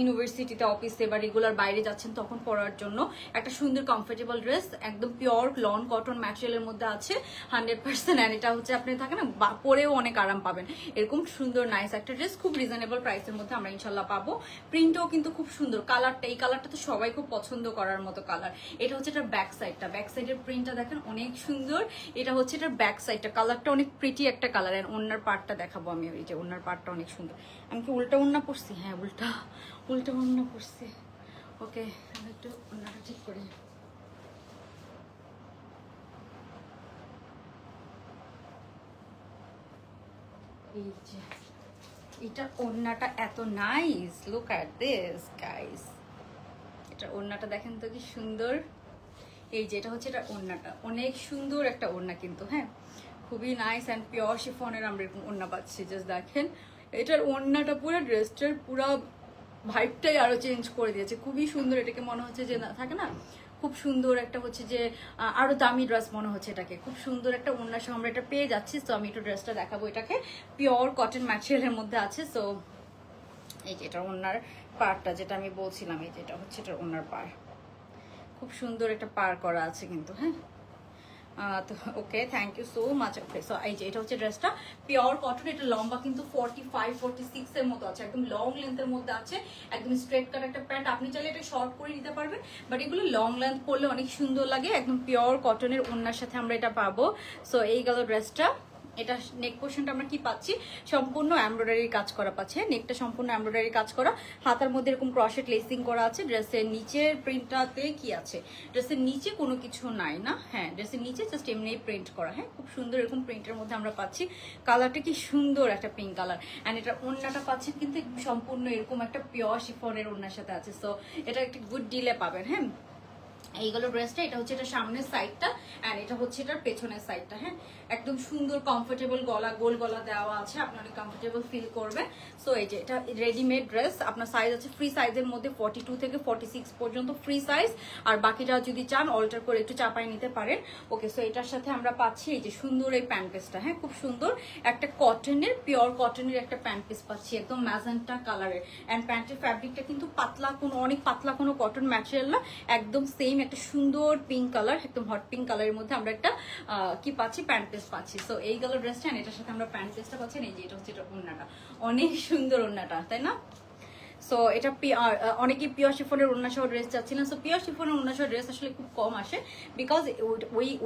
ইউনিভার্সিটিতে অফিসে বা রেগুলার বাইরে যাচ্ছেন তখন পরার জন্য একটা সুন্দর কমফোর্টেবল ড্রেস, একদম পিওর লন কটন ম্যাটেরিয়ালের মধ্যে আছে 100%, অ্যান্ড এটা হচ্ছে আপনি থাকে না পরেও অনেক আরাম পাবেন, এরকম সুন্দর নাইস একটা ড্রেস, খুব রিজনেবল প্রাইসের মধ্যে আমরা ইনশাল্লাহ পাবো। প্রিন্টও কিন্তু খুব সুন্দর, কালারটা এই কালারটা তো সবাই খুব পছন্দ করার মতো কালার। এটা হচ্ছে এটার ব্যাক সাইডটা, ব্যাক সাইডের প্রিন্টটা দেখেন অনেক সুন্দর, এটা হচ্ছে এটার ব্যাক সাইডটা, কালারটা অনেক প্রিটি একটা কালার। এন্ড ওড়নার পার্টটা দেখাবো আমি, এই যে ওড়নার পার্টটা অনেক সুন্দর। আমি কি উল্টা ওড়না পরছি? হ্যাঁ উল্টা ওড়না পরছি। ওকে আমি একটু ওড়নাটা ঠিক করি। এই যে এটা ওড়নাটা এত nice, look at this guys, এটা ওড়নাটা দেখেন তো কি সুন্দর। এই যে এটা হচ্ছে এটা ওড়নাটা, অনেক সুন্দর একটা ওড়না কিন্তু, হ্যাঁ খুবই নাইস অ্যান্ড পিওর শিফনের আমরা এরকম ওড়না পাচ্ছি। জাস্ট দেখেন এটার ওড়নাটা পুরো ড্রেসটার পুরো ভাইবটাই আরো চেঞ্জ করে দিয়েছে, খুবই সুন্দর। এটাকে মনে হচ্ছে যে না থাকে না খুব সুন্দর একটা হচ্ছে যে আরো দামি ড্রেস মনে হচ্ছে, এটাকে খুব সুন্দর একটা ওড়নার সঙ্গে আমরা এটা পেয়ে যাচ্ছি। তো আমি একটু ড্রেসটা দেখাবো, এটাকে পিওর কটন ম্যাটেরিয়ালের মধ্যে আছে। সো এই যে এটা ওড়নার পাড়টা যেটা আমি বলছিলাম, এই যে এটা হচ্ছে এটার ওড়নার পাড়, খুব সুন্দর একটা পার করা আছে কিন্তু, হ্যাঁ তো okay thank you so much. Okay so এই যে এটা হচ্ছে ড্রেসটা পিওর কটন, এটা লম্বা কিন্তু 45-46 এর মতো আছে, একদম লং লেন্থের মধ্যে আছে, একদম স্ট্রেট কাট একটা প্যান্ট। আপনি চাইলে এটা শর্ট করে নিতে পারবেন, বাট এগুলো লং লেন্থ পরলে অনেক সুন্দর লাগে, একদম পিওর কটনের ওড়নার সাথে আমরা এটা পাবো। সো এই গেল ড্রেসটা। এটা নেক পোর্শনটা আমরা কি পাচ্ছি, সম্পূর্ণ এমব্রয়ডারি কাজ করা পাচ্ছে, নেকটা সম্পূর্ণ এমব্রয়ডারি কাজ করা, হাতার মধ্যে এরকম ক্রশেট লেসিং করা আছে। ড্রেসের নিচের প্রিন্টটাতে কি আছে, ড্রেসের নিচে কোনো কিছু নাই না, হ্যাঁ ড্রেসের নিচে জাস্ট এমনি প্রিন্ট করা, হ্যাঁ খুব সুন্দর এরকম প্রিন্টের মধ্যে আমরা পাচ্ছি। কালারটা কি সুন্দর একটা পিঙ্ক কালার, অ্যান্ড এটার ওড়নাটা পাচ্ছেন কিন্তু সম্পূর্ণ এরকম একটা পিওর শিফনের ওড়নার সাথে আছে। সো এটা একটা গুড ডিলে পাবেন। হ্যাঁ এইগুলো ড্রেসটা, এটা হচ্ছে এটা সামনের সাইডটা, এন্ড এটা হচ্ছে এটার পেছনের সাইডটা, হ্যাঁ একদম সুন্দর কমফোর্টেবল গলা, গোল গলা দেওয়া আছে, আপনি অনেক কমফোর্টেবল ফিল করবেন। সো এই যে এটা রেডিমেড ড্রেস, আপনার সাইজ আছে ফ্রি সাইজের মধ্যে 42 থেকে 46 পর্যন্ত ফ্রি সাইজ, আর বাকিটা যদি চান অল্টার করে একটু চাপায় নিতে পারেন। ওকে সো এটার সাথে আমরা পাচ্ছি এই যে সুন্দর এই প্যান্ট পিসটা, হ্যাঁ খুব সুন্দর একটা কটনের, পিওর কটনের একটা প্যান্ট পিস পাচ্ছি, একদম ম্যাজেন্টা কালারের, এন্ড প্যান্টের ফ্যাব্রিকটা কিন্তু পাতলা, কোনো অনেক পাতলা কোনো কটন ম্যাটেরিয়াল না, একদম সেম একটা সুন্দর পিঙ্ক কালার, একদম হট পিঙ্ক কালারের মধ্যে আমরা একটা কি পাচ্ছি, প্যান্ট পিস পাচ্ছি। সো এই গেল ড্রেসটা, এটার সাথে আমরা প্যান্ট পিসটা পাচ্ছি। এই যে এটা হচ্ছে এটা ওড়নাটা, অনেক সুন্দর ওড়নাটা, তাই না? সো এটা অনেকে পিওর শিফনের ওড়না সহ ড্রেস চাচ্ছিলেন। সো পিওর শিফনের ওড়না সহ ড্রেস আসলে খুব কম আসে, বিকজ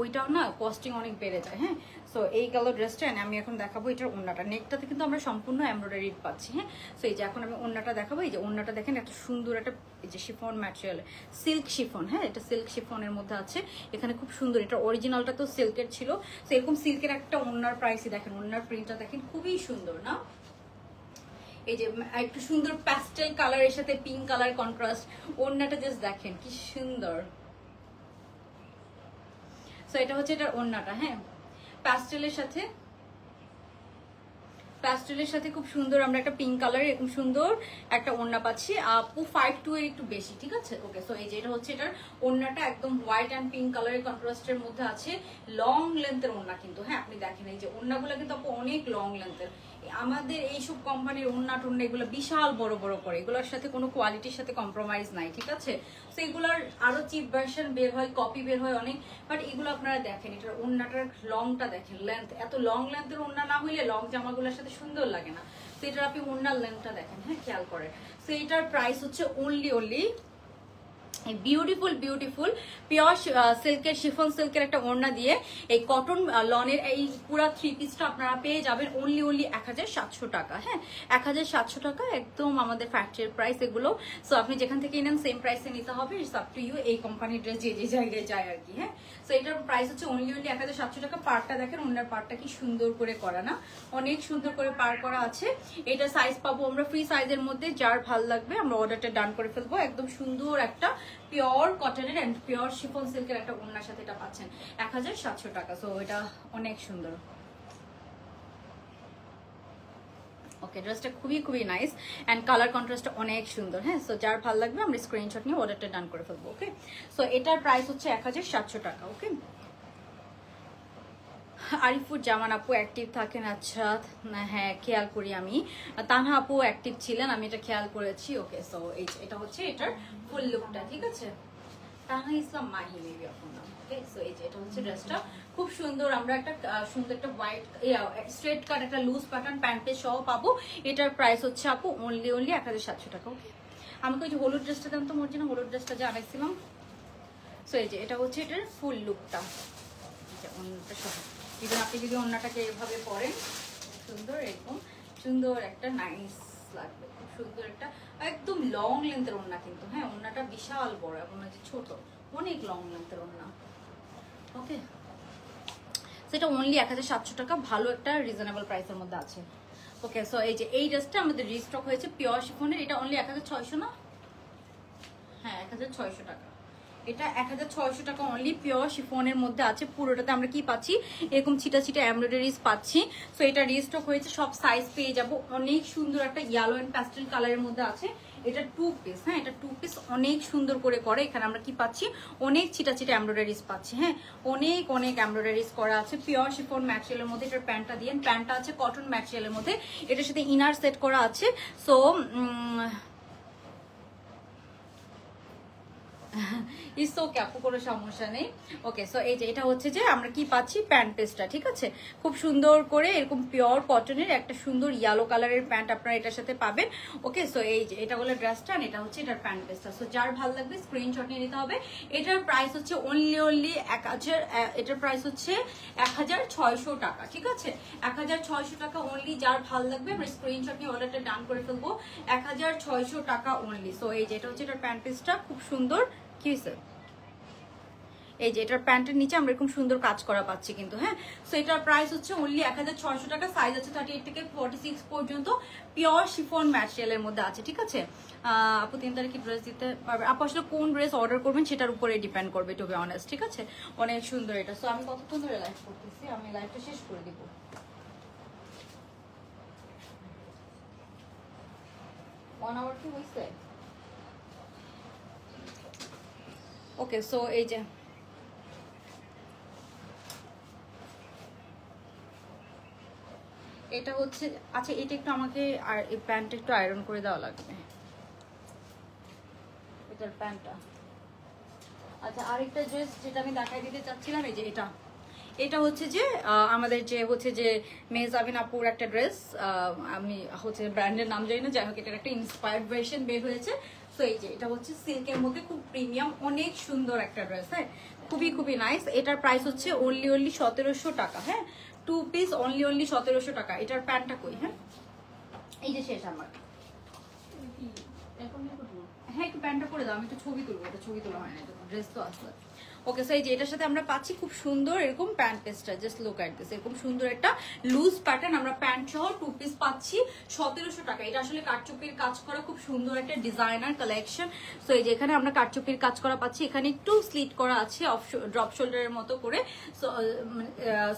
ওইটাও না কস্টিং অনেক বেড়ে যায়। হ্যাঁ সো এই গেল ড্রেসটা, আমি এখন দেখাবো এটার ওড়নাটা। নেকটাতে কিন্তু আমরা সম্পূর্ণ এমব্রয়ডারি পাচ্ছি। হ্যাঁ সো এই যে এখন আমি ওড়নাটা দেখাবো। এই যে ওড়নাটা দেখেন এত সুন্দর একটা এই যে শিফন ম্যাটেরিয়াল, সিল্ক শিফন, হ্যাঁ এটা সিল্ক শিফনের মধ্যে আছে, এখানে খুব সুন্দর, এটা অরিজিনালটা তো সিল্কের ছিল। সো এরকম সিল্কের একটা ওড়নার প্রাইসই দেখেন, ওড়নার প্রিন্টটা দেখেন খুবই সুন্দর না, এই যে একটু সুন্দর প্যাস্টেল কালারের সাথে পিঙ্ক কালার কন্ট্রাস্ট, ওড়নাটা জাস্ট দেখেন কি সুন্দর। সো এটা হচ্ছে এটার ওড়নাটা, হ্যাঁ প্যাস্টেলের সাথে খুব সুন্দর আমরা একটা পিঙ্ক কালারের এরকম সুন্দর একটা ওড়না পাচ্ছি। আপু 52 এর একটু বেশি, ঠিক আছে। ওকে সো এই যে এটা হচ্ছে এটার ওড়নাটা, একদম হোয়াইট অ্যান্ড পিঙ্ক কালারের কন্ট্রাস্টের মধ্যে আছে, লং লেন্থের ওড়না কিন্তু, হ্যাঁ আপনি দেখেন এই যে ওড়নাগুলো কিন্তু আপু অনেক লং লেন্থের। আমাদের এইসব কোম্পানির ওড়না টোড়না এগুলো বিশাল বড় বড় করে, এগুলোর সাথে কোনো কোয়ালিটির সাথে কম্প্রোমাইজ নাই, ঠিক আছে। তো এগুলোর আরো চিপ ভার্সন বের হয়, কপি বের হয় অনেক, বাট এগুলো আপনারা দেখেন এটার ওড়নাটার লংটা দেখেন, লেন্থ এত লং লেন্থের ওড়না না হইলে লং জামাগুলোর সাথে সুন্দর লাগে না। তো এটার আপনি ওড়নার লেন্থটা দেখেন, হ্যাঁ খেয়াল করেন। তো এটার প্রাইস হচ্ছে অনলি বিউটিফুল বিউটিফুল পিওর সিল্কের শিফন সিল্কের একটা ওড়না দিয়ে এই কটন লনের এই পুরা 3 পিসটা আপনারা পেয়ে যাবেন অনলি 1700 টাকা। হ্যাঁ, 1700 টাকা একদম আমাদের ফ্যাক্টরির প্রাইস এগুলো। সো আপনি যেখান থেকে নেন সেম প্রাইসে নিতে হবে, ইটস আপ টু ইউ, এই কোম্পানির ড্রেস যে যে জায়গায় যায় আর কি। হ্যাঁ, সো এটার প্রাইস হচ্ছে অনলি 1700 টাকা। পার্টটা দেখেন, ওনার পার্টটা কি সুন্দর করে করা না, অনেক সুন্দর করে পার করা আছে। এটা সাইজ পাবো আমরা ফ্রি সাইজের মধ্যে, যার ভালো লাগবে আমরা অর্ডারটা ডান করে ফেলবো। একদম সুন্দর একটা পিওর কটনের এন্ড পিওর শিফন সিল্কের একটা ওড়নার সাথে এটা পাচ্ছেন 1700 টাকা। সো এটা অনেক সুন্দর। ওকে, ড্রেসটা খুবই খুবই নাইস এন্ড কালার কন্ট্রাস্টটা অনেক সুন্দর। হ্যাঁ, সো যার ভালো লাগবে আমরা স্ক্রিনশট নিয়ে অর্ডারটা ডান করে ফেলবো। ওকে, সো এটার প্রাইস হচ্ছে 1700 টাকা। ওকে, আরিফুর জামান আপু অ্যাক্টিভ থাকেন? আচ্ছা, হ্যাঁ খেয়াল করি আমি। তানহা আপু অ্যাক্টিভ ছিলেন, আমি এটা খেয়াল করেছি। ওকে, সো এটা হচ্ছে এটার ফুল লুকটা, ঠিক আছে। তানহা ইসলাম মাহি মেবি আপনার নাম। ওকে, সো এটা হচ্ছে ড্রেসটা খুব সুন্দর। আমরা একটা সুন্দর একটা হোয়াইট স্ট্রেট কাট একটা লুজ প্যাটার্ন প্যান্টের সহ পাবো। এটার প্রাইস হচ্ছে আপু অনলি 1700 টাকা। ওকে, আমাকে ওই যে হলুদ ড্রেসটা দেন তো, মর্জিনা হলুদ ড্রেসটা যে আনাইছিলাম। সো এটা হচ্ছে এটার ফুল লুকটা, অন্যটা সহ। ইভেন আপনি যদি অন্যটাকে এভাবে পরেন, সুন্দর এরকম সুন্দর একটা নাইস লাগবে। খুব সুন্দর একটা একদম লং লেন্থের ওড়না কিন্তু। হ্যাঁ, ওড়নাটা বিশাল বড়, এখন যে ছোট, অনেক লং লেন্থের ওড়না। ওকে, সেটা অনলি 1700 টাকা, ভালো একটা রিজনেবল প্রাইসের মধ্যে আছে। ওকে, সো এই ড্রেসটা আমাদের রিস্টক হয়েছে পিওর শিফনের। এটা অনলি 1600 না? হ্যাঁ, 1600 টাকা। এটা 1600 টাকা অনলি পিওর শিফনের মধ্যে আছে। পুরোটাতে আমরা কি পাচ্ছি, এরকম ছিটা ছিটা এমব্রয়ডারিজ পাচ্ছি। সো এটা রিস্টক হয়েছে, সব সাইজ পেয়ে যাব। অনেক সুন্দর একটা ইয়েলো এন্ড প্যাস্টেল কালারের মধ্যে আছে। এটা 2 পিস। হ্যাঁ, এটা 2 পিস অনেক সুন্দর করে এখানে আমরা কি পাচ্ছি, অনেক ছিটা ছিটা এমব্রয়ডারিজ পাচ্ছি। হ্যাঁ, অনেক অনেক এমব্রয়ডারিজ করা আছে পিওর শিফন ম্যাটেরিয়ালের মধ্যে। এটার প্যান্টটা দিয়ে, প্যান্টটা আছে কটন ম্যাটেরিয়ালের মধ্যে, এটার সাথে ইনার সেট করা আছে। সো ইটস ওকে আপু, কোনো সমস্যা নেই। ওকে, সো এটা হচ্ছে যে আমরা কি পাচ্ছি, প্যান্ট পিসটা, ঠিক আছে। খুব সুন্দর করে এরকম পিওর কটনের একটা সুন্দর ইয়েলো কালারের প্যান্ট আপনারা এটার সাথে পাবেন। ওকে, সো এটা হলো ড্রেসটা, আর এটা হচ্ছে এটার প্যান্ট পিসটা। সো যার ভালো লাগবে স্ক্রিনশট নিয়ে নিতে হবে। এটার প্রাইস হচ্ছে অনলি 1000, এটার প্রাইস হচ্ছে 1600 টাকা, ঠিক আছে। 1600 টাকা অনলি, যার ভালো লাগবে আমরা স্ক্রিনশট নিয়ে অর্ডারটা ডান করে ফেলবো। 1600 টাকা অনলি। সো এটা হচ্ছে এটার প্যান্ট পিসটা, খুব সুন্দর। কি হয়েছে, এটার প্যান্টের নিচে আমরা এরকম সুন্দর কাজ করা পাচ্ছি কিন্তু। হ্যাঁ, সো এটার প্রাইস হচ্ছে অনলি 1600 টাকা। সাইজ আছে 38 থেকে 46 পর্যন্ত, পিওর শিফন ম্যাটেরিয়ালের মধ্যে আছে, ঠিক আছে। আপু 3 তারিখে ড্রেস দিতে পারবে? আপু আসলে কোন ড্রেস অর্ডার করবেন সেটার উপরে ডিপেন্ড করবে, টু বি অনেস্ট, ঠিক আছে। অনেক সুন্দর এটা। সো আমি কতক্ষণ ধরে লাইভ করতেছি, আমি লাইভটা শেষ করে দিব। 1 আওয়ার কি হয়েছে? ওকে, সো এটা হচ্ছে, আচ্ছা এটা একটু আমাকে আর এই প্যান্টটা একটু আয়রন করে দেওয়া লাগবে, এটার প্যান্টটা। আচ্ছা, আরেকটা ড্রেস যেটা আমি দেখাই দিতে চাচ্ছিলাম, এটা হচ্ছে যে আমাদের যে হচ্ছে যে মেহজাবিন আপুর একটা ড্রেস। আমি হচ্ছে ব্র্যান্ডের নাম জানি না, যাই হোক এটার একটা ইন্সপায়ার্ড ভার্সন বের হয়েছে। সো এটা হচ্ছে সিল্কের মধ্যে খুব প্রিমিয়াম, অনেক সুন্দর একটা ড্রেস। হ্যাঁ, খুবই খুবই নাইস। এটার প্রাইস হচ্ছে অনলি 1700 টাকা। হ্যাঁ, 2 পিস অনলি 1700 টাকা। এটার প্যান্টটা কই? হ্যাঁ, এই যে শেষ আমার। হ্যাঁ, একটু প্যান্টটা করে দাও, আমি একটু ছবি তুলবো। এটা ছবি তোলা হয় না, এটা ড্রেস তো আসলে। ওকে, সো এটার সাথে আমরা পাচ্ছি খুব সুন্দর এরকম প্যান্ট পিসটা। জাস্ট লুক এট দিস, এরকম সুন্দর একটা লুজ প্যাটার্ন আমরা প্যান্ট সহ 2 পিস পাচ্ছি 1700 টাকা। এটা আসলে কাটচুপির কাজ করা খুব সুন্দর একটা ডিজাইনার কালেকশন। সো এখানে আমরা কাটচুপির কাজ করা পাচ্ছি, এখানে একটু স্লিট করা আছে ড্রপ শোল্ডারের মতো করে।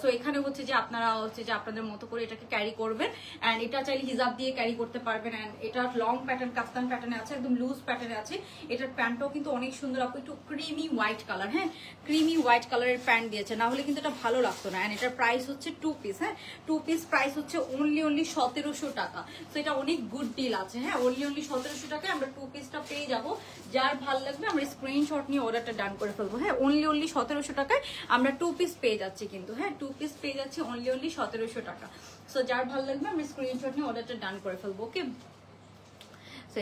সো এখানে হচ্ছে যে আপনারা হচ্ছে যে আপনাদের মতো করে এটাকে ক্যারি করবেন, অ্যান্ড এটা চাইলে হিজাব দিয়ে ক্যারি করতে পারবেন। অ্যান্ড এটা লং প্যাটার্ন, কাফতান প্যাটার্নে আছে, একদম লুজ প্যাটার্নে আছে। এটার প্যান্টটাও কিন্তু অনেক সুন্দর, আপু একটু ক্রিমি হোয়াইট কালার। হ্যাঁ, ক্রিমি হোয়াইট কালারের প্যান্ট দিয়েছে, না হলে কিন্তু এটা ভালো লাগতো না। এন্ড এটার প্রাইস হচ্ছে 2 পিস। হ্যাঁ, 2 পিস প্রাইস হচ্ছে অনলি 1700 টাকা। তো এটা অনেক গুড ডিল আছে। হ্যাঁ, অনলি 1700 টাকায় আমরা 2 পিসটা পেয়ে যাব। যার ভালো লাগবে আমরা স্ক্রিনশট নিয়ে অর্ডারটা ডান করে ফেলবো। হ্যাঁ, অনলি 1700 টাকায় আমরা 2 পিস পেয়ে যাচ্ছি কিন্তু। হ্যাঁ, 2 পিস পেয়ে যাচ্ছি অনলি 1700 টাকা। সো যার ভালো লাগবে আমরা স্ক্রিনশট নিয়ে অর্ডারটা ডান করে ফেলবো। ওকে,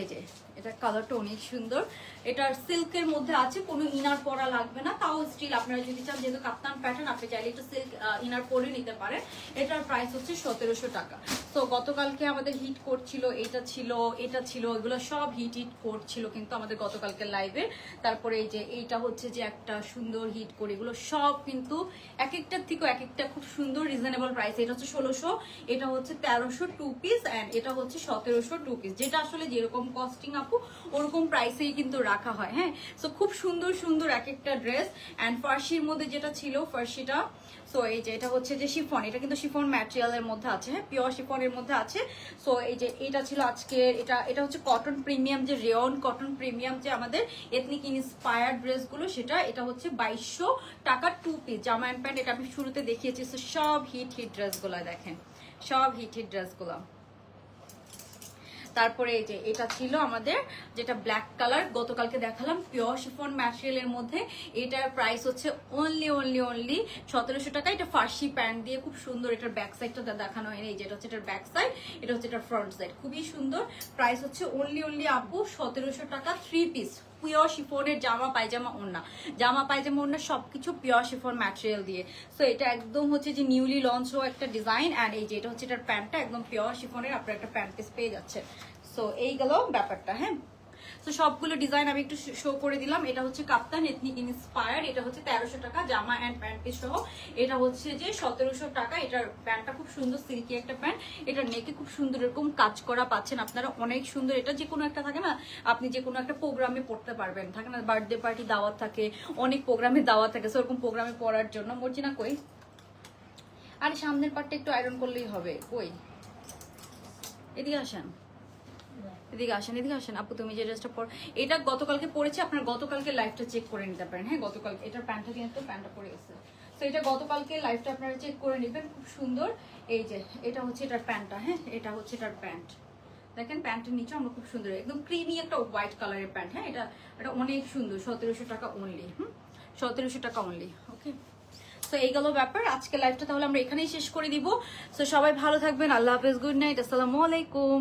এই যে এটা কালারটা অনেক সুন্দর, এটার সিল্কের মধ্যে আছে, কোনো ইনার পরা লাগবে না, তাও স্টিল আপনারা যদি চান, যেহেতু কাপ্তান প্যাটার্ন, আপনি চাইলে একটু সিল্ক ইনার পরে নিতে পারেন। এটার প্রাইস হচ্ছে 1700 টাকা। তো গতকালকে আমাদের হিট করছিল, এটা ছিল, এগুলো সব হিট করছিল কিন্তু আমাদের গতকালকে লাইভে। তারপরে এই যে এইটা হচ্ছে যে একটা সুন্দর হিট করে, এগুলো সব কিন্তু এক একটার থেকেও এক একটা খুব সুন্দর রিজনেবল প্রাইস। এটা হচ্ছে 1600, এটা হচ্ছে 1300 টু পিস, অ্যান্ড এটা হচ্ছে 1700 টু পিস। যেটা আসলে যেরকম কস্টিং আপু ওরকম প্রাইসেই কিন্তু রাখা হয়। হ্যাঁ, সো খুব সুন্দর সুন্দর এক একটা ড্রেস। অ্যান্ড ফার্সির মধ্যে যেটা ছিল ফার্সিটা, সো এই যে এটা হচ্ছে যে শিফন, এটা কিন্তু শিফন ম্যাটেরিয়ালের মধ্যে আছে, হ্যাঁ পিওর শিফনের মধ্যে আছে। সো এই যে এটা ছিল আজকে, এটা হচ্ছে কটন প্রিমিয়াম, যে রেয়ন কটন প্রিমিয়াম যে আমাদের এথনিক ইন্সপায়ার্ড ড্রেসগুলো, সেটা এটা হচ্ছে 2200 টাকা টু পিস জামা অ্যান্ড প্যান্ট। এটা আমি শুরুতে দেখিয়েছি। সো সব হিট ড্রেসগুলো দেখেন, সব হিট ড্রেসগুলো। তারপরে এই যে এটা ছিল আমাদের যেটা ব্ল্যাক কালার, গতকালকে দেখালাম পিওর শিফন ম্যাটেরিয়ালের মধ্যে। এটার প্রাইস হচ্ছে অনলি 1700 টাকা। এটা ফার্সি প্যান্ট দিয়ে খুব সুন্দর, এটার ব্যাক সাইডটা দেখানো হয়নি। এই যে এটা হচ্ছে এটার ব্যাক সাইড, এটা হচ্ছে এটার ফ্রন্ট সাইড, খুবই সুন্দর। প্রাইস হচ্ছে অনলি আপু 1700 টাকা, 3 পিস পিওর শিফনের জামা পায়জামা ওড়না, জামা পায়জামা ওড়না সবকিছু পিওর শিফন ম্যাটেরিয়াল দিয়ে। সো এটা একদম হচ্ছে যে নিউলি লঞ্চ হওয়া একটা ডিজাইন। অ্যান্ড এই যে এটা হচ্ছে এটার প্যান্টটা একদম পিওর শিফনের, আপনার একটা প্যান্ট পিস পেয়ে যাচ্ছে। সো এই গেল ব্যাপারটা। হ্যাঁ, তো সবগুলো ডিজাইন আমি একটু শো করে দিলাম। এটা হচ্ছে কাপ্তান এথনিক ইন্সপায়ার্ড, এটা হচ্ছে 1300 টাকা জামা অ্যান্ড প্যান্ট পিস সহ। এটা হচ্ছে যে 1700 টাকা। এটার প্যান্টটা খুব সুন্দর, সিল্কি একটা প্যান্ট। এটা নেকে খুব সুন্দর এরকম কাজ করা পাচ্ছেন আপনারা, অনেক সুন্দর। এটা যে কোনো একটা থাকে না, আপনি যে কোনো একটা প্রোগ্রামে পড়তে পারবেন, থাকে না বার্থডে পার্টি দাওয়াত থাকে, অনেক প্রোগ্রামে দাওয়াত থাকে, সেরকম প্রোগ্রামে পড়ার জন্য। মর্জিনা কই? আরে সামনের পার্টটা একটু আয়রন করলেই হবে। কই, এদিকে আসেন, এদিকে আসেন আপু, তুমি যে ড্রেসটা পর, এটা গতকালকে পরেছি, আপনার গতকালকে লাইভটা চেক করে নিতে পারেন। হ্যাঁ, গতকালকে এটার প্যান্টটা কিন্তু প্যান্টটা পরে গেছে। তো এটা গতকালকে লাইভটা আপনারা চেক করে নেবেন, খুব সুন্দর। এই যে এটা হচ্ছে এটার প্যান্টটা, হ্যাঁ এটা হচ্ছে এটার প্যান্ট, দেখেন প্যান্টের নিচে আমরা খুব সুন্দর একদম ক্রিমি একটা হোয়াইট কালারের প্যান্ট। হ্যাঁ, এটা অনেক সুন্দর, 1700 টাকা অনলি। 1700 টাকা অনলি। ওকে, তো এই গেল ব্যাপার। আজকে লাইভটা তাহলে আমরা এখানেই শেষ করে দিব। তো সবাই ভালো থাকবেন, আল্লাহ হাফেজ, গুড নাইট, আসসালামু আলাইকুম।